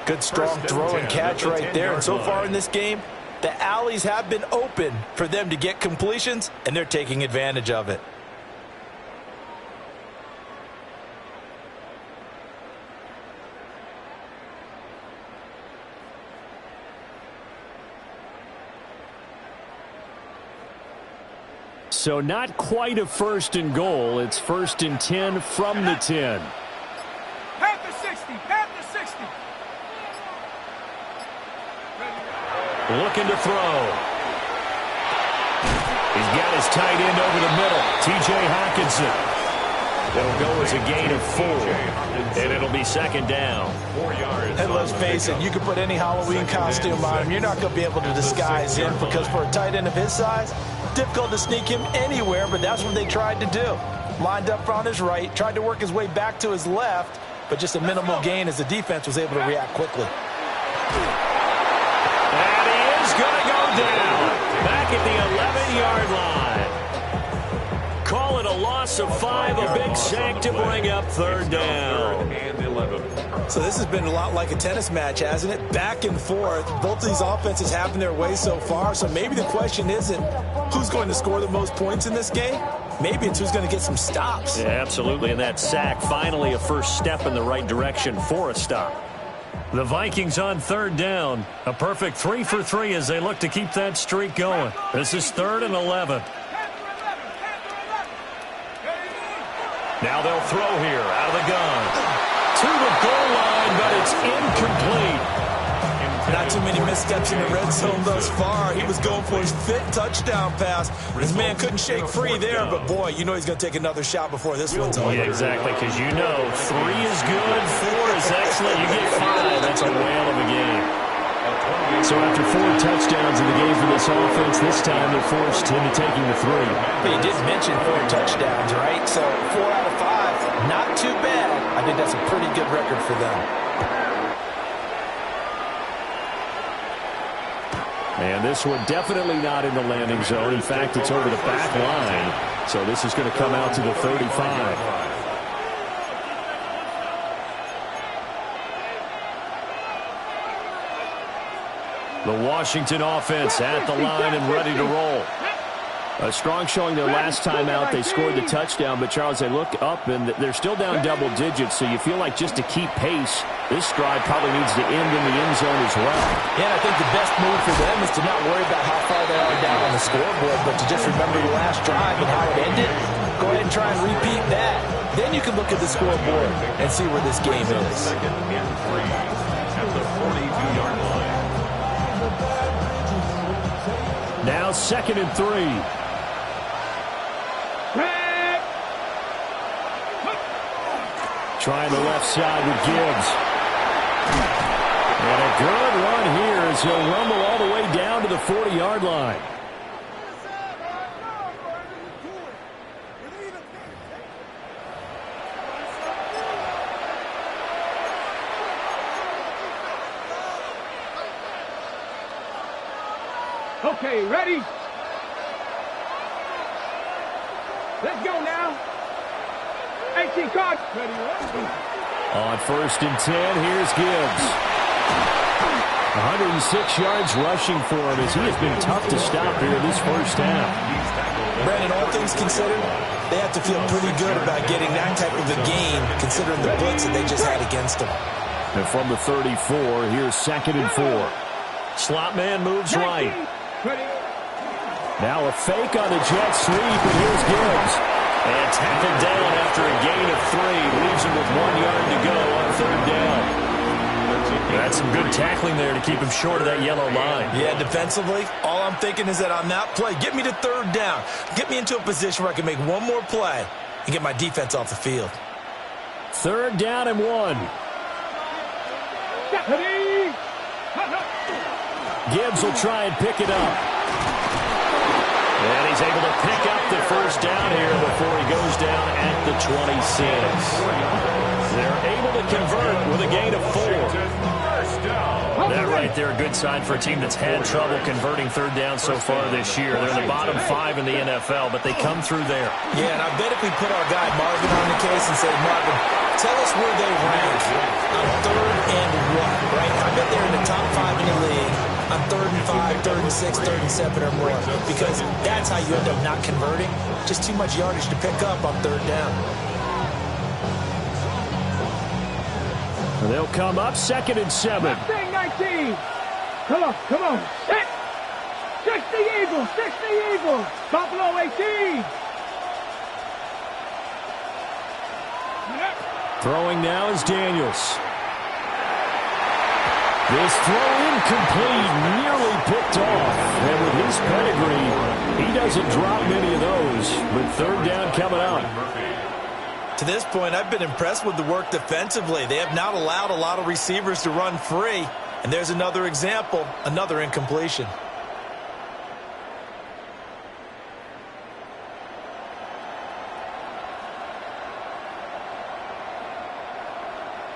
Good strong throw and catch right there. And so far in this game, The alleys have been open for them to get completions, and they're taking advantage of it. So not quite a 1st and goal. It's 1st and 10 from the 10. Half the 60, half the 60. Looking to throw. He's got his tight end over the middle, T.J. Hawkinson. It'll go as a gain of 4, and it'll be 2nd down. And let's face it, you can put any Halloween costume on him. You're not going to be able to disguise him because for a tight end of his size, difficult to sneak him anywhere, but that's what they tried to do. Lined up on his right, tried to work his way back to his left, but just a minimal gain as the defense was able to react quickly. And he is going to go down back at the 11-yard line. Call it a loss of 5, a big sack to bring up 3rd down. So this has been a lot like a tennis match, hasn't it? Back and forth. Both of these offenses have their way so far, so maybe the question isn't who's going to score the most points in this game. Maybe it's who's going to get some stops. Yeah, absolutely, and that sack finally a first step in the right direction for a stop. The Vikings on 3rd down. A perfect 3 for 3 as they look to keep that streak going. This is 3rd and 11. Now they'll throw here out of the gun. To the goal line, but it's incomplete. Not too many missteps in the red zone thus far. He was going for his 5th touchdown pass. His man couldn't shake free there, but boy, you know he's going to take another shot before this one's over. Yeah, exactly, because you know 3 is good, 4 is excellent. You get 5, that's a whale of a game. So after 4 touchdowns in the game for this offense, this time they're forced into taking the 3. But you did mention 4 touchdowns, right? So 4 out of 5, not too bad. I think that's a pretty good record for them. And this one definitely not in the landing zone. In fact, it's over the back line. So this is going to come out to the 35. The Washington offense at the line and ready to roll. A strong showing their last time out. They scored the touchdown, but Charles, they look up and they're still down double digits, so you feel like just to keep pace, this drive probably needs to end in the end zone as well. Yeah, and I think the best move for them is to not worry about how far they are down on the scoreboard, but to just remember the last drive and how it ended. Go ahead and try and repeat that. Then you can look at the scoreboard and see where this game is. 2nd and 3 at the 42-yard line. Now 2nd and 3. Trying the left side with Gibbs. And a good run here as he'll rumble all the way down to the 40-yard line. Okay, ready? Let's go now. 18 cards. Ready, On 1st and 10, here's Gibbs. 106 yards rushing for him as he has been tough to stop here in this first half. Brandon, all things considered, they have to feel pretty good about getting that type of a gain considering the blitz that they just had against them. And from the 34, here's 2nd and 4. Slot man moves right. Now a fake on the jet sweep, and here's Gibbs. And tackled down after a gain of 3. Leaves him with 1 yard to go on 3rd down. That's some good tackling there to keep him short of that yellow line. Yeah, defensively, all I'm thinking is that on that play, get me to 3rd down. Get me into a position where I can make one more play and get my defense off the field. 3rd down and 1. Gibbs will try and pick it up. And he's able to pick up the first down here before he goes down at the 26. They're able to convert with a gain of 4. That right there, a good sign for a team that's had trouble converting 3rd down so far this year. They're in the bottom 5 in the NFL, but they come through there. Yeah, and I bet if we put our guy Marvin on the case and say, Marvin, tell us where they rank on 3rd and 1, right? I bet they're in the top 5 in the league on 3rd and 5, 3rd and 6, 3rd and 7 or more, because that's how you end up not converting. Just too much yardage to pick up on 3rd down. They'll come up 2nd and 7. 19. Come on, come on. 60 Eagles, 60 Eagles. Buffalo 18. Throwing now is Daniels. This throw incomplete, nearly picked off. And with his pedigree, he doesn't drop many of those. But 3rd down coming up. To this point, I've been impressed with the work defensively. They have not allowed a lot of receivers to run free. And there's another example, another incompletion.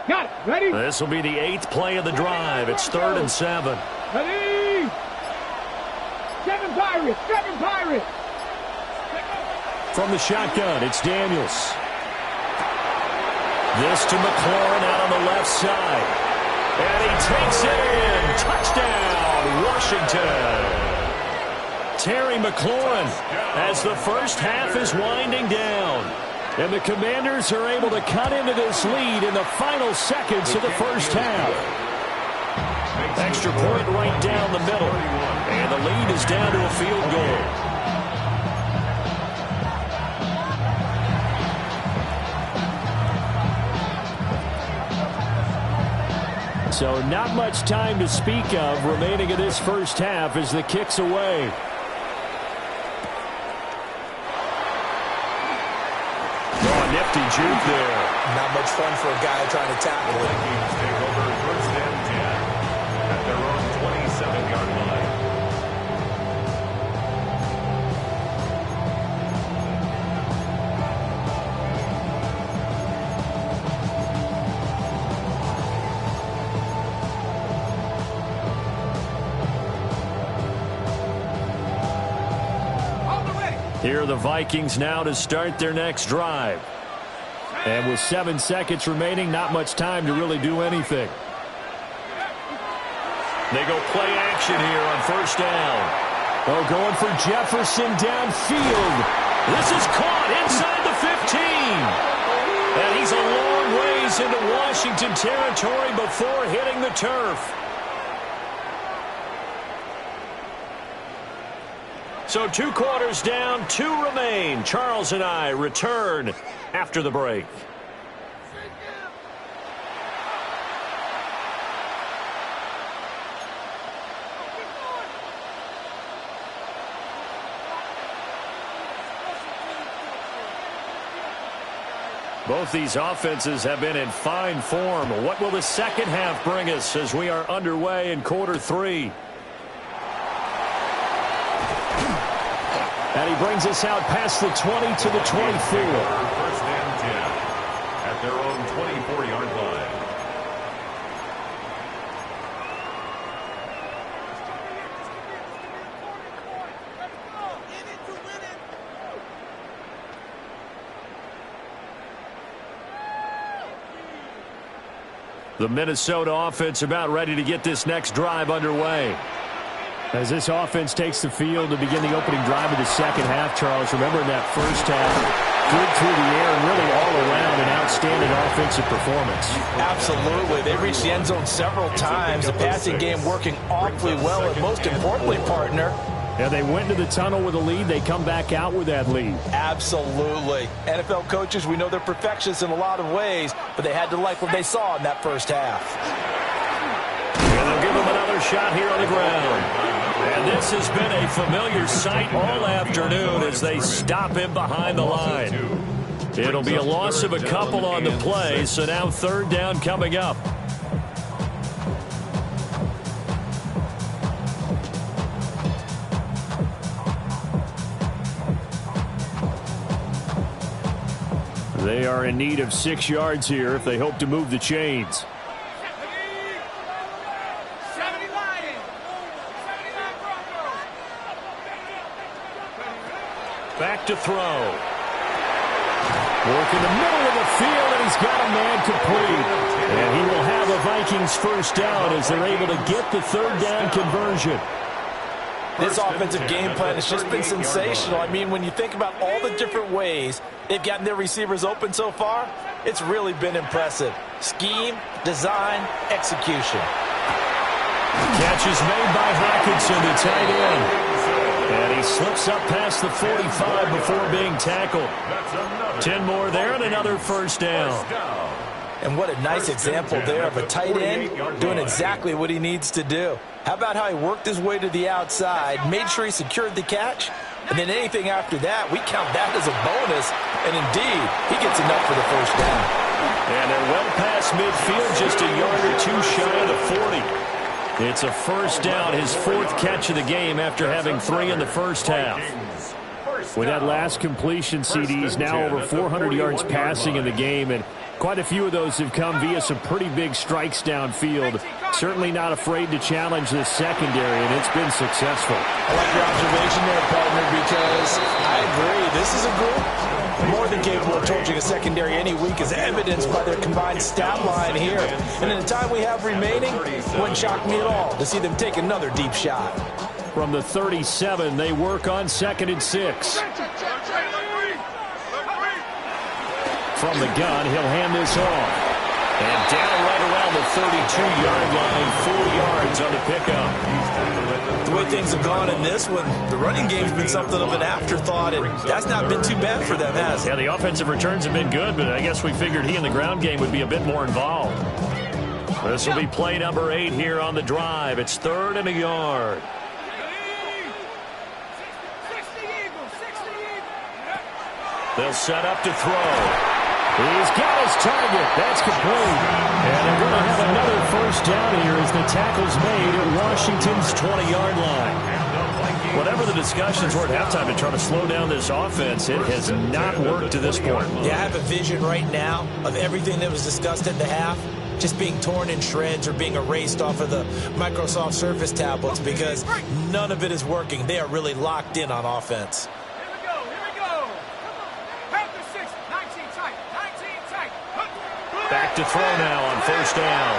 Got it. Ready? This will be the 8th play of the drive. It's 3rd and 7. Ready? 7 Pirates, 7 Pirates. From the shotgun, it's Daniels. This to McLaurin out on the left side. And he takes it in. Touchdown, Washington. Terry McLaurin as the first half is winding down. And the Commanders are able to cut into this lead in the final seconds of the first half. Extra point right down the middle. And the lead is down to a field goal. So not much time to speak of remaining in this first half as the kick's away. Oh, nifty juke there. Not much fun for a guy trying to tackle it. Vikings take over 1st and 10 at their own 27-yard line. Here are the Vikings now to start their next drive. And with 7 seconds remaining, not much time to really do anything. They go play action here on 1st down. Oh, going for Jefferson downfield. This is caught inside the 15. And he's a long ways into Washington territory before hitting the turf. So 2 quarters down, 2 remain. Charles and I return after the break. Both these offenses have been in fine form. What will the second half bring us as we are underway in quarter 3? And he brings us out past the 20 to the 24. 1st and 10 at their own 24-yard line. The Minnesota offense about ready to get this next drive underway. As this offense takes the field to begin the opening drive of the second half, Charles, remember in that first half, good through the air and really all around an outstanding offensive performance. Absolutely. They reached the end zone several times. The passing game working awfully well, and most importantly, partner, yeah, they went into the tunnel with a lead. They come back out with that lead. Absolutely. NFL coaches, we know they're perfectionists in a lot of ways, but they had to like what they saw in that first half. And they'll give them another shot here on the ground. And this has been a familiar sight all afternoon as they stop him behind the line. It'll be a loss of a couple on the play, so now 3rd down coming up. They are in need of 6 yards here if they hope to move the chains. Back to throw. Work in the middle of the field, and he's got a man complete. And he will have a Vikings first down as they're able to get the third down conversion. This offensive game plan has just been sensational. I mean, when you think about all the different ways they've gotten their receivers open so far, it's really been impressive. Scheme, design, execution. Catch is made by Hawkinson, the tight end. And he slips up past the 45 before being tackled. 10 more there and another first down. And what a nice example there of a tight end doing exactly what he needs to do. How about how he worked his way to the outside, made sure he secured the catch, and then anything after that, we count that as a bonus. And indeed, he gets enough for the first down. And they're well past midfield, just a yard or two shy of the 40. It's a first down, his fourth catch of the game after having 3 in the first half. With that last completion, CD's now over 400 yards passing in the game, and quite a few of those have come via some pretty big strikes downfield. Certainly not afraid to challenge this secondary, and it's been successful. I like your observation there, partner, because I agree. This is a group more than capable of torching a secondary any week, as evidenced by their combined stat line here. And in the time we have remaining, it wouldn't shock me at all to see them take another deep shot. From the 37, they work on 2nd and 6. From the gun, he'll hand this off. And down right around the 32-yard line, 4 yards on the pickup. The way things have gone in this one, the running game's been something of an afterthought, and that's not been too bad for them, has it? Yeah, the offensive returns have been good, but I guess we figured he in the ground game would be a bit more involved. This will be play number 8 here on the drive. It's 3rd and a yard. They'll set up to throw. He's got his target. That's complete. And they're going to have another first down here as the tackle's made at Washington's 20-yard line. Whatever the discussions were at halftime to try to slow down this offense, it has not worked to this point. Yeah, I have a vision right now of everything that was discussed at the half just being torn in shreds or being erased off of the Microsoft Surface tablets because none of it is working. They are really locked in on offense. Back to throw now on first down.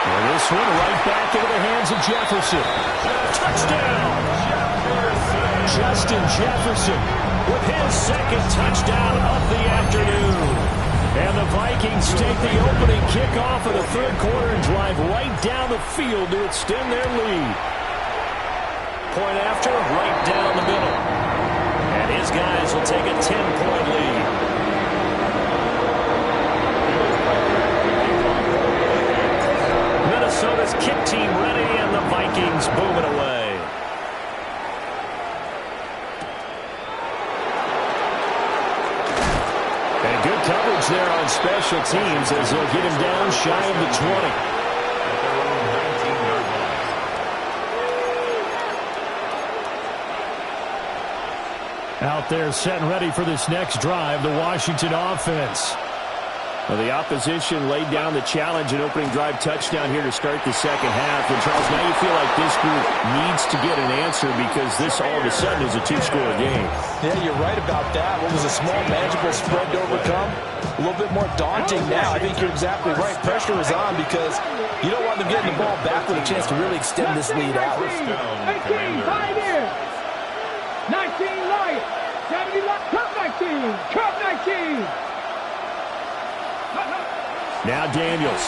And this one right back into the hands of Jefferson. Touchdown! Justin Jefferson with his second touchdown of the afternoon. And the Vikings take the opening kickoff of the third quarter and drive right down the field to extend their lead. Point after, right down the middle. And his guys will take a 10-point lead. Minnesota's kick team ready, and the Vikings boom it away. And good coverage there on special teams as they'll get him down shy of the 20. Out there set and ready for this next drive, the Washington offense. Well, the opposition laid down the challenge and opening drive touchdown here to start the second half. And, Charles, now you feel like this group needs to get an answer because this all of a sudden is a 2-score game. Yeah, you're right about that. What was a small, manageable spread to overcome? A little bit more daunting now. I think you're exactly right. Pressure is on because you don't want them getting the ball back with a chance to really extend this lead out. 18, tight end. 19, Lion. 70, Cup 19. Cup 19. Now Daniels.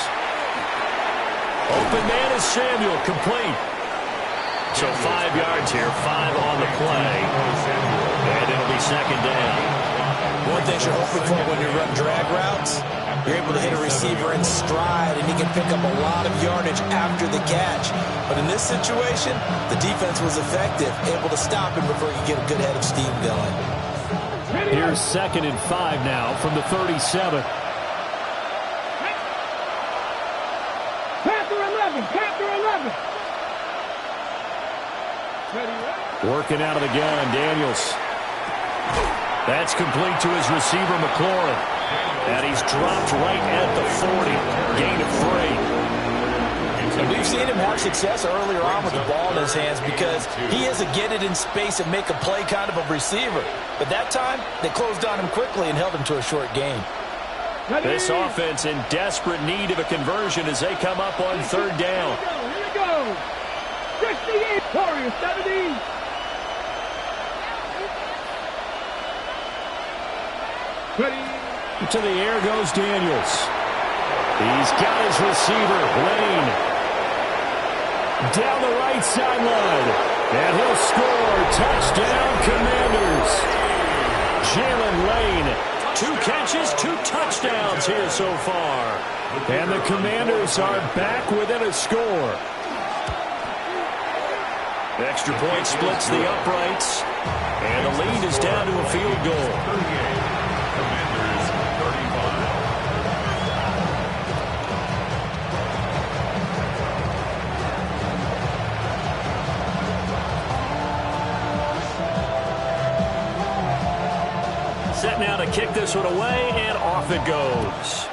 Open man is Samuel, complete. So 5 yards here, 5 on the play. And it'll be second down. One thing you're hoping for when you run drag routes, you're able to hit a receiver in stride, and he can pick up a lot of yardage after the catch. But in this situation, the defense was effective, able to stop him before he could get a good head of steam going. Here's 2nd and 5 now from the 37. Working out of the gun, Daniels. That's complete to his receiver, McLaurin. And he's dropped right at the 40. Gain of 3. And we've seen him have success earlier on with the ball in his hands because he is a get it in space and make a play kind of a receiver. But that time, they closed on him quickly and held him to a short gain. This offense in desperate need of a conversion as they come up on third down. Here we go. 68, Warriors 70. To the air goes Daniels. He's got his receiver, Lane. Down the right sideline. And he'll score. Touchdown, Commanders. Jalen Lane. 2 catches, 2 touchdowns here so far. And the Commanders are back within a score. Extra point splits the uprights. And the lead is down to a field goal. Set now to kick this one away, and off it goes.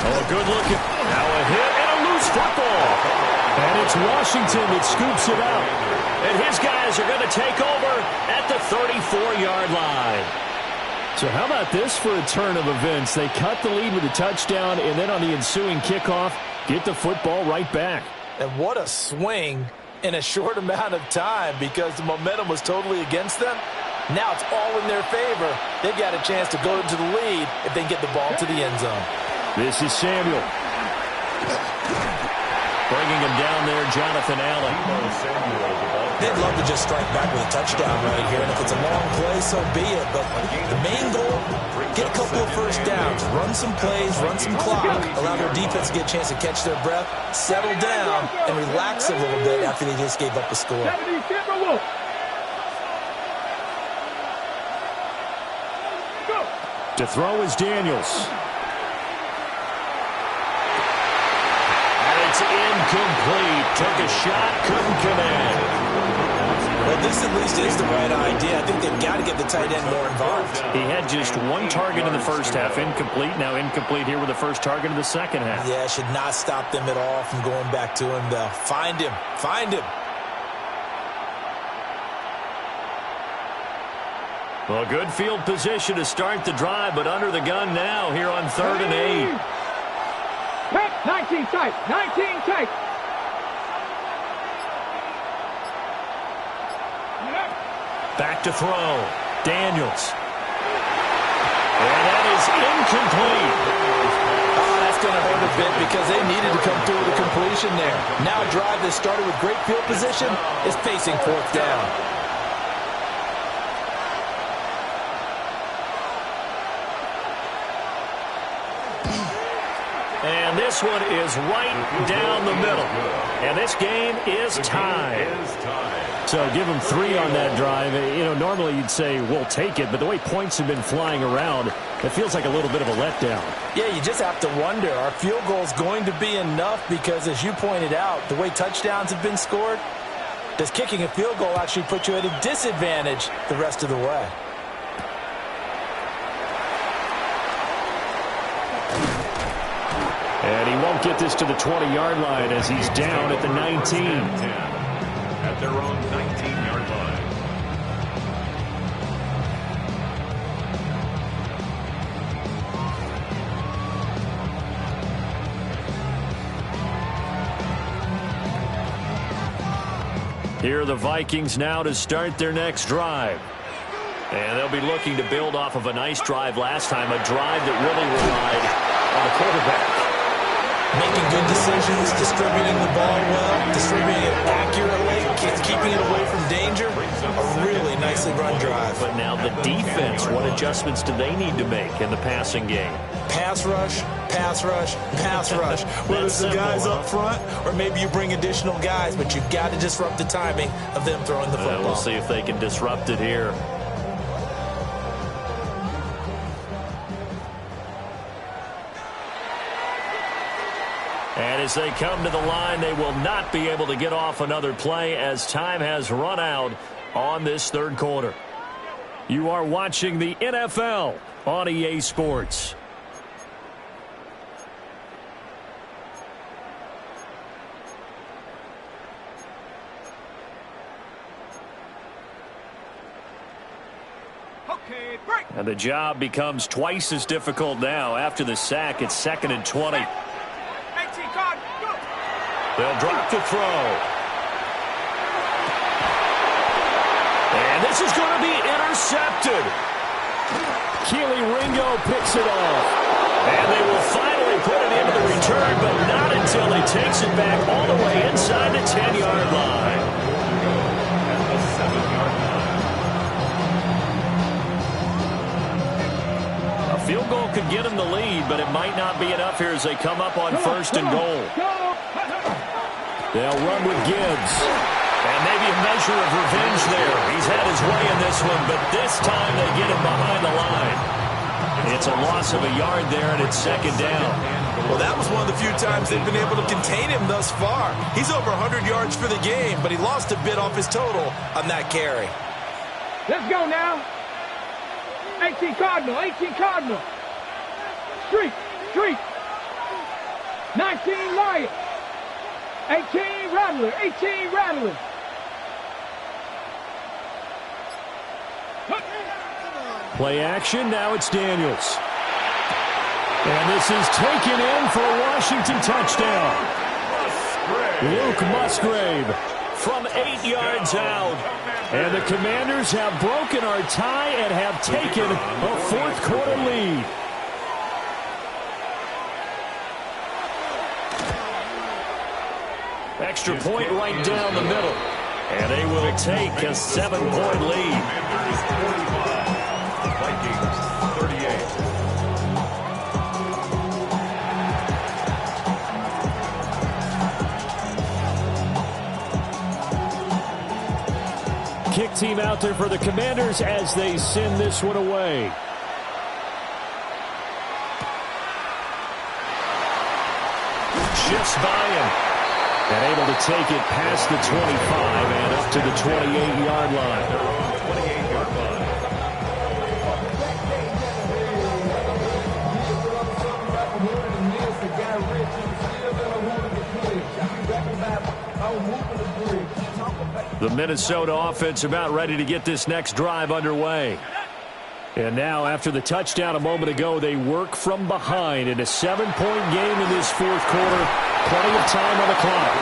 Oh, good looking. Now a hit and a loose football. And it's Washington that scoops it out. And his guys are going to take over at the 34-yard line. So how about this for a turn of events? They cut the lead with a touchdown, and then on the ensuing kickoff, get the football right back. And what a swing in a short amount of time because the momentum was totally against them. Now it's all in their favor. They've got a chance to go into the lead if they get the ball to the end zone. This is Samuel. Bringing him down there, Jonathan Allen. They'd love to just strike back with a touchdown right here, and if it's a long play, so be it. But the main goal, get a couple of first downs, run some plays, run some clock, allow their defense to get a chance to catch their breath, settle down, and relax a little bit after they just gave up a score. To throw is Daniels. It's incomplete. Took a shot, couldn't connect. Well, this at least is the right idea. I think they've got to get the tight end more involved. He had just 1 target in the first half. Incomplete. Now incomplete here with the first target in the second half. Yeah, should not stop them at all from going back to him, though. Find him. Find him. Well, good field position to start the drive, but under the gun now here on 3rd and 8. 19 tight. 19 tight. Back to throw. Daniels. And that is incomplete. Oh, that's going to hurt a bit because they needed to come through with a completion there. Now a drive that started with great field position is facing 4th down. And this one is right down the middle. And this game is tied. So give them 3 on that drive. You know, normally you'd say, we'll take it, but the way points have been flying around, it feels like a little bit of a letdown. Yeah, you just have to wonder, are field goals going to be enough? Because as you pointed out, the way touchdowns have been scored, does kicking a field goal actually put you at a disadvantage the rest of the way? And he won't get this to the 20-yard line as he's down at the 19. At their own 19-yard line. Here are the Vikings now to start their next drive. And they'll be looking to build off of a nice drive last time, a drive that really relied on the quarterback. Making good decisions, distributing the ball well, distributing it accurately, keeping it away from danger. A really nicely run drive. But now the defense, what adjustments do they need to make in the passing game? Pass rush, pass rush, pass rush. Whether it's the guys up front or maybe you bring additional guys, but you've got to disrupt the timing of them throwing the football. We'll see if they can disrupt it here. And as they come to the line, they will not be able to get off another play as time has run out on this 3rd quarter. You are watching the NFL on EA Sports. And the job becomes twice as difficult now. After the sack, it's 2nd and 20. They'll drop the throw. And this is going to be intercepted. Keely Ringo picks it off. And they will finally put it into the return, but not until he takes it back all the way inside the 10-yard line. A field goal could get him the lead, but it might not be enough here as they come up on 1st and goal. They'll run with Gibbs. And maybe a measure of revenge there. He's had his way in this one, but this time they get him behind the line. It's a loss of a yard there, and it's 2nd down. Well, that was one of the few times they've been able to contain him thus far. He's over 100 yards for the game, but he lost a bit off his total on that carry. Let's go now. 18 Cardinal, 18 Cardinal. Street. 19 Lion. 18 Rattler, 18 Rattler. Play action, now it's Daniels. And this is taken in for a Washington touchdown. Luke Musgrave from 8 yards out. And the Commanders have broken our tie and have taken a 4th quarter lead. Extra point right down the middle. And they will take a 7-point lead. Vikings 38. Kick team out there for the Commanders as they send this one away. Shifts by him. And able to take it past the 25 and up to the 28-yard line. 28-yard line. The Minnesota offense about ready to get this next drive underway. And now, after the touchdown a moment ago, they work from behind in a 7-point game in this 4th quarter. Plenty of time on the clock.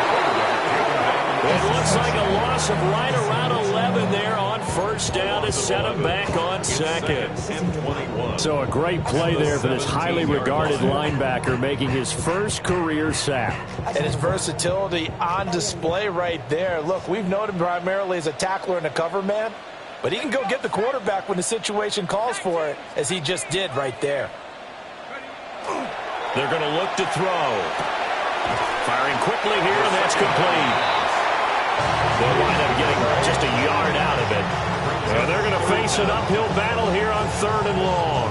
It looks like a loss of right around 11 there on 1st down to set him back on 2nd. So a great play there for this highly regarded linebacker making his first career sack. And his versatility on display right there. Look, we've known him primarily as a tackler and a cover man, but he can go get the quarterback when the situation calls for it, as he just did right there. They're going to look to throw. Firing quickly here, and that's complete. They'll wind up getting just a yard out of it. And they're going to face an uphill battle here on 3rd and long.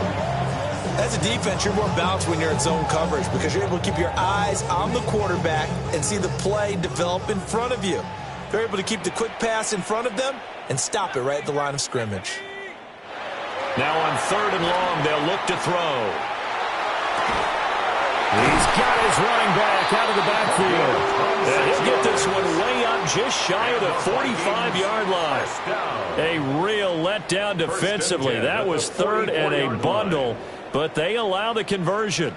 As a defense, you're more balanced when you're in zone coverage because you're able to keep your eyes on the quarterback and see the play develop in front of you. They're able to keep the quick pass in front of them and stop it right at the line of scrimmage. Now on 3rd and long, they'll look to throw. He's got his running back out of the backfield. And he'll get this one way up just shy of the 45-yard line. A real letdown defensively. That was 3rd and a bundle, but they allow the conversion.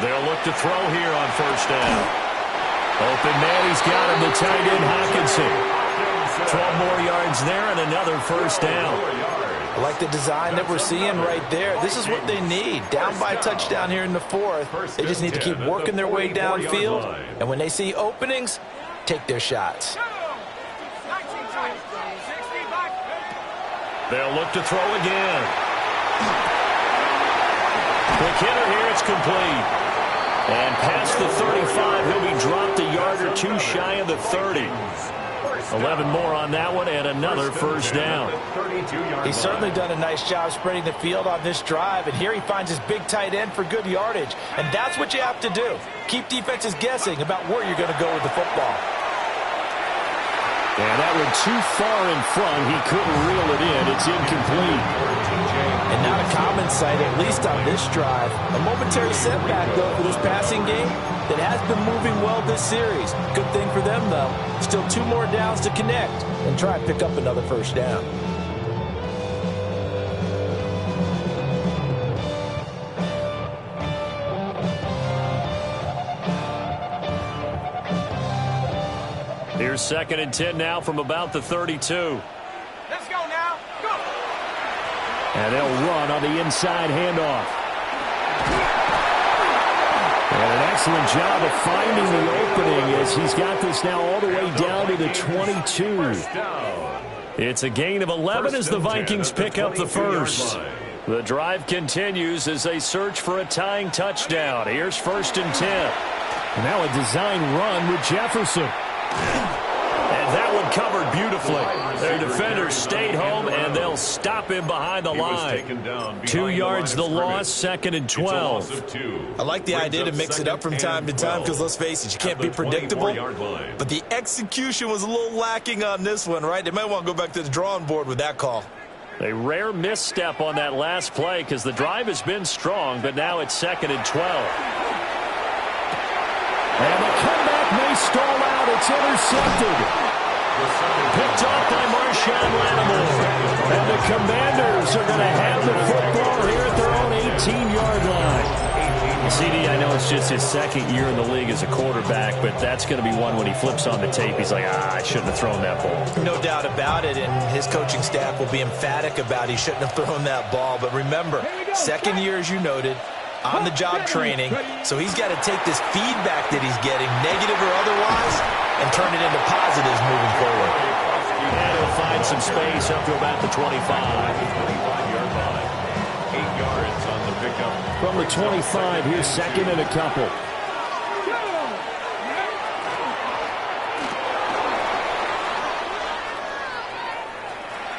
They'll look to throw here on 1st down. Open man, he's got him, the tight end Hockenson. 12 more yards there and another 1st down. I like the design that we're seeing right there. This is what they need. Down by a touchdown here in the 4th. They just need to keep working their way downfield. And when they see openings, take their shots. They'll look to throw again. Quick hitter here, it's complete. And past the 35, he'll be dropped a yard or two shy of the 30. 11 more on that one and another 1st down. He's certainly done a nice job spreading the field on this drive, and here he finds his big tight end for good yardage. And that's what you have to do. Keep defenses guessing about where you're going to go with the football. And that one too far in front. He couldn't reel it in. It's incomplete. And not a common sight, at least on this drive. A momentary setback, though, for this passing game that has been moving well this series. Good thing for them, though. Still 2 more downs to connect and try and pick up another first down. Here's 2nd and 10 now from about the 32. Let's go now. Go. And they'll run on the inside handoff. And an excellent job of finding the opening as he's got this now all the way down to the 22. It's a gain of 11 as the Vikings pick up the first. The drive continues as they search for a tying touchdown. Here's 1st and 10. And now a design run with Jefferson. And that one covered beautifully. Their defenders stayed home, and they'll stop him behind the line. 2 yards the loss, 2nd and 12. I like the idea to mix it up from time to time because, let's face it, you can't be predictable. But the execution was a little lacking on this one, right? They might want to go back to the drawing board with that call. A rare misstep on that last play because the drive has been strong, but now it's 2nd and 12. And the comeback may stall out. It's intercepted. Picked off by Marshawn Lattimore. And the Commanders are going to have the football here at their own 18-yard line. CD, I know it's just his 2nd year in the league as a quarterback, but that's going to be one when he flips on the tape. He's like, I shouldn't have thrown that ball. No doubt about it, and his coaching staff will be emphatic about he shouldn't have thrown that ball. But remember, 2nd year, as you noted, on-the-job training, so he's got to take this feedback that he's getting, negative or otherwise, and turn it into positives moving forward. And he'll find some space up to about the 25. 25-yard line. 8 yards on the pickup. From the 25, here's 2nd and a couple.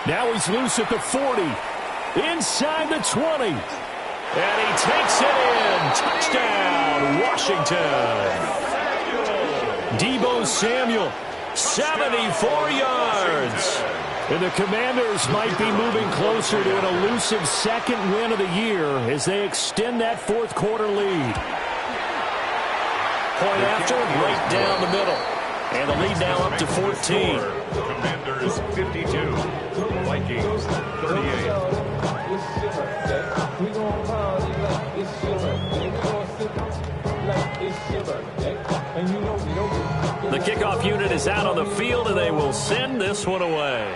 Now he's loose at the 40. Inside the 20. And he takes it in. Touchdown, Washington. Deebo Samuel, 74 yards. And the Commanders might be moving closer to an elusive 2nd win of the year as they extend that 4th quarter lead. Point after, right down the middle. And the lead now up to 14. Commanders 52. Vikings 38. The kickoff unit is out on the field, and they will send this one away.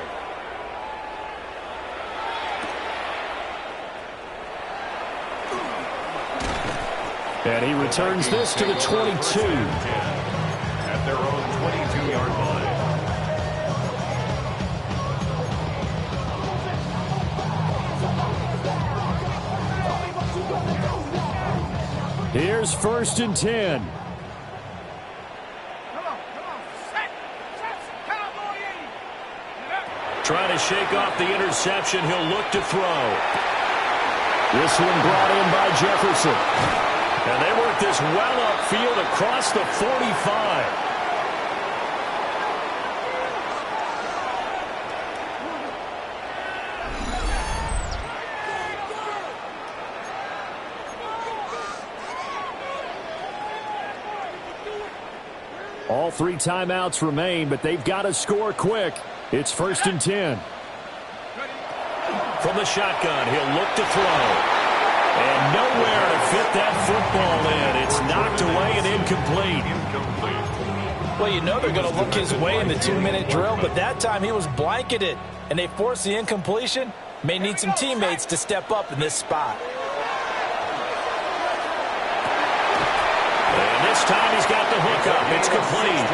And he returns this to the 22. At their own 22-yard line. Here's 1st and 10. Trying to shake off the interception. He'll look to throw. This one brought in by Jefferson. And they work this well upfield across the 45. All 3 timeouts remain, but they've got to score quick. It's 1st and 10. From the shotgun, he'll look to throw. And nowhere to fit that football in. It's knocked away and incomplete. Well, you know they're going to look his way in the 2-minute drill, but that time he was blanketed, and they forced the incompletion. May need some teammates to step up in this spot. And this time he's got the hook up. It's complete.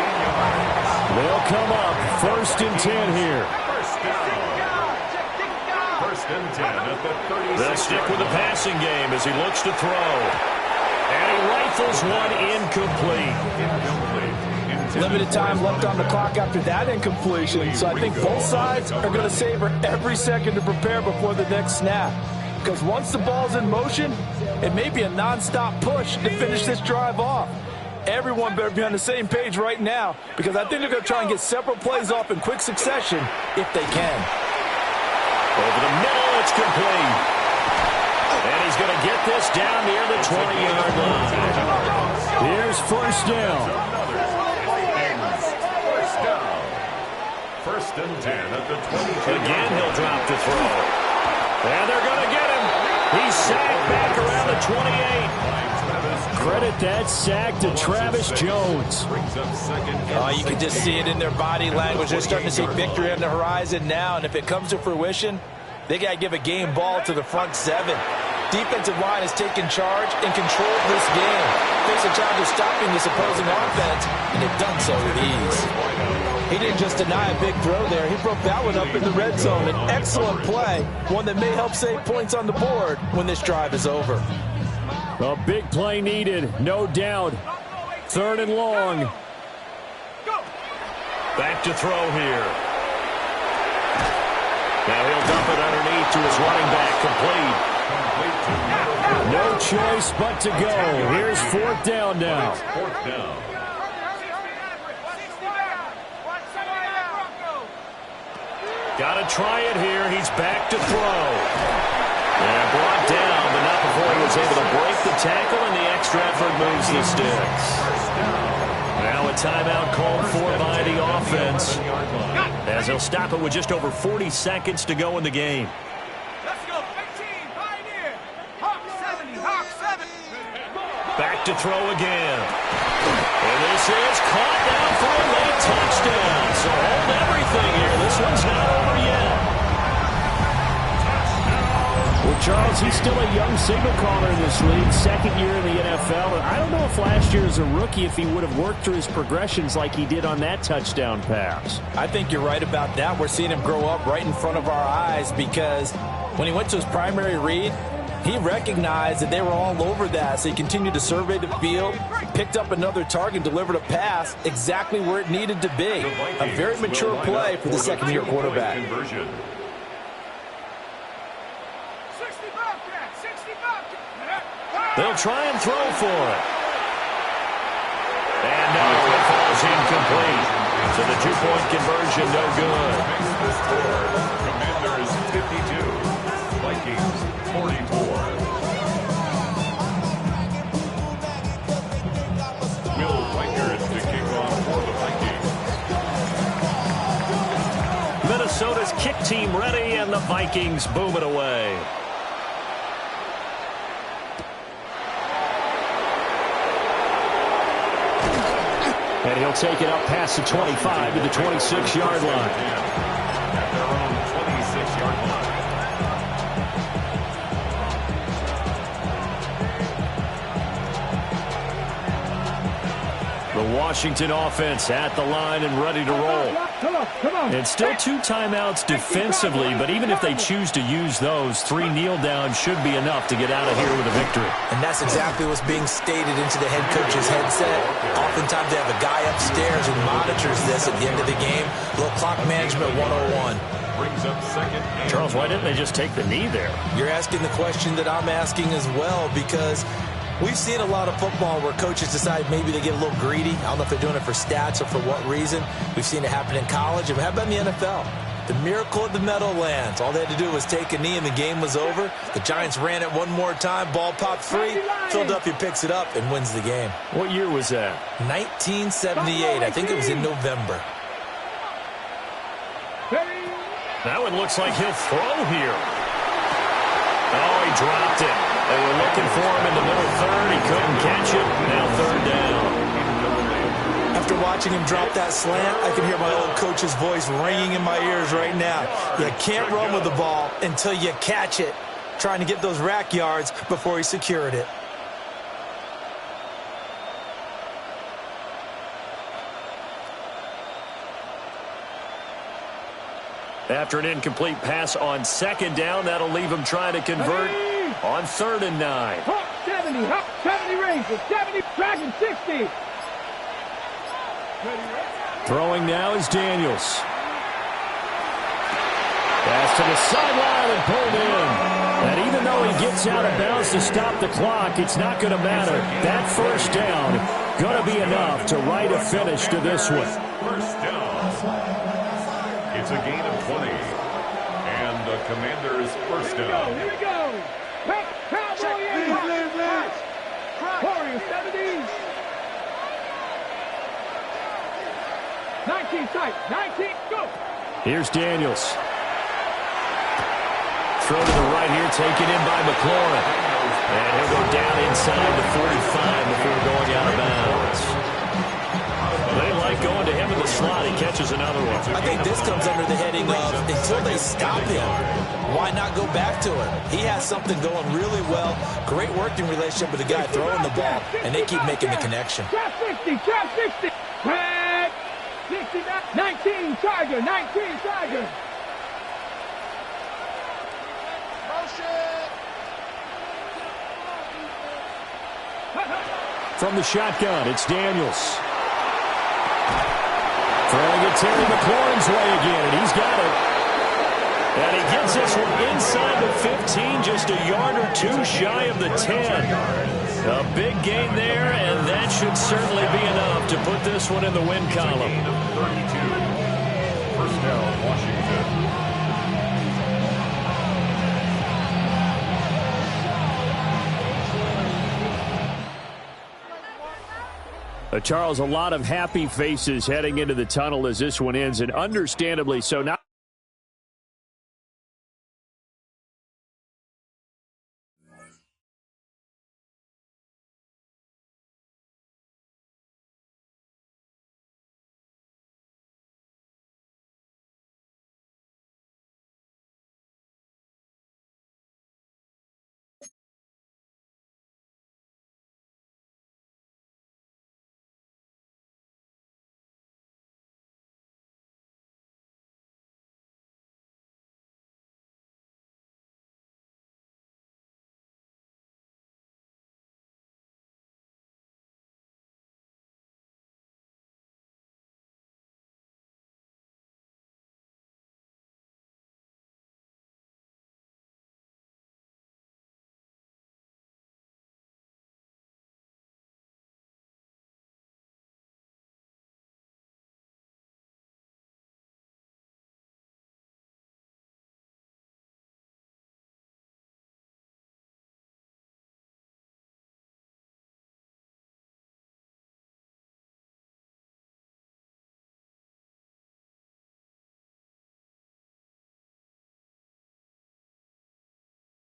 They'll come up 1st and 10 here. First and 10 at the 36. They'll stick with the passing game as he looks to throw. And he rifles one incomplete. Limited time left on the clock after that incompletion, so I think both sides are going to savor every second to prepare before the next snap. Because once the ball's in motion, it may be a nonstop push to finish this drive off. Everyone better be on the same page right now, because I think they're going to try and get several plays off in quick succession if they can. Over the middle, it's complete. he's going to get this down near the 20-yard line. Here's first down. First and 10 at the 22. Again, he'll drop to throw. And they're going to get him. He's sacked back around the 28. Credit that sack to Travis Jones. You can just see it in their body language. They're starting to see victory on the horizon now, and if it comes to fruition, they got to give a game ball to the front seven. Defensive line has taken charge and controlled this game. Face a challenge of stopping this opposing offense, and they've done so with ease. He didn't just deny a big throw there. He broke that one up in the red zone. An excellent play, one that may help save points on the board when this drive is over. A big play needed, no doubt. Third and long. Back to throw here. Now he'll dump it underneath to his running back, complete. No choice but to go. Here's fourth down now. Got to try it here. He's back to throw. And brought down, but not before he was able to break the tackle, and the extra effort moves the sticks. Now a timeout called for by the offense, as they'll stop it with just over 40 seconds to go in the game. Let's go, 15, Pioneer. Hawk 70, Hawk 70. Back to throw again. And this is caught down for a late touchdown. So hold everything here. This one's not over yet. Well, Charles, he's still a young signal caller in this league, second year in the NFL. And I don't know if last year as a rookie, if he would have worked through his progressions like he did on that touchdown pass. I think you're right about that. We're seeing him grow up right in front of our eyes because when he went to his primary read, he recognized that they were all over that, so he continued to survey the field, picked up another target, delivered a pass exactly where it needed to be. A very mature play for the second-year quarterback. They'll try and throw for it. And no, it falls incomplete. So the two-point conversion, no good. Commanders 52, Vikings 44. Will Reichard to kick off for the Vikings. Minnesota's kick team ready, and the Vikings boom it away. And he'll take it up past the 25 to the 26-yard line. At their own 26-yard line. The Washington offense at the line and ready to roll. Come on. And still two timeouts defensively, but even if they choose to use those, 3 kneel downs should be enough to get out of here with a victory. And that's exactly what's being stated into the head coach's headset. Oftentimes they have a guy upstairs who monitors this at the end of the game. Little clock management 101. Brings up second. Charles, why didn't they just take the knee there? You're asking the question that I'm asking as well, because we've seen a lot of football where coaches decide maybe they get a little greedy. I don't know if they're doing it for stats or for what reason. We've seen it happen in college. And how about in the NFL? The miracle of the Meadowlands. All they had to do was take a knee and the game was over. The Giants ran it one more time. Ball popped free. Philadelphia picks it up and wins the game. What year was that? 1978. I think it was in November. That one looks like he'll throw here. Oh, he dropped it. They were looking for him in the middle third. He couldn't catch it. Now third down. After watching him drop that slant, I can hear my old coach's voice ringing in my ears right now. You can't run with the ball until you catch it. Trying to get those rack yards before he secured it. After an incomplete pass on second down, that'll leave him trying to convert on 3rd and 9. Hawk 70 Rangers, 70, Dragon 60. Throwing now is Daniels. Pass to the sideline and pulled in. And even though he gets out of bounds to stop the clock, it's not going to matter. That first down going to be enough to write a finish to this one. First down. It's a gain of 20. And the Commanders' first down. Here we go. Cowboys. 70. 19 tight. 19. Go. Here's Daniels. Throw to the right here, taken in by McLaurin. And he'll go down inside the 45 before going out of bounds. They like going to him in the slot. He catches another one. I think this comes under the heading of until they stop him, why not go back to him? He has something going really well. Great working relationship with the guy throwing the ball, and they keep making the connection. Trap 60. Trap 60. Red. 69. 19 Tiger. 19 Tiger. From the shotgun, it's Daniels. Throwing it Terry McLaurin's way again, and he's got it. And he gets this one inside the 15, just a yard or two shy of the 10. A big gain there, and that should certainly be enough to put this one in the win column. First down, Washington. Charles, a lot of happy faces heading into the tunnel as this one ends, and understandably so. Now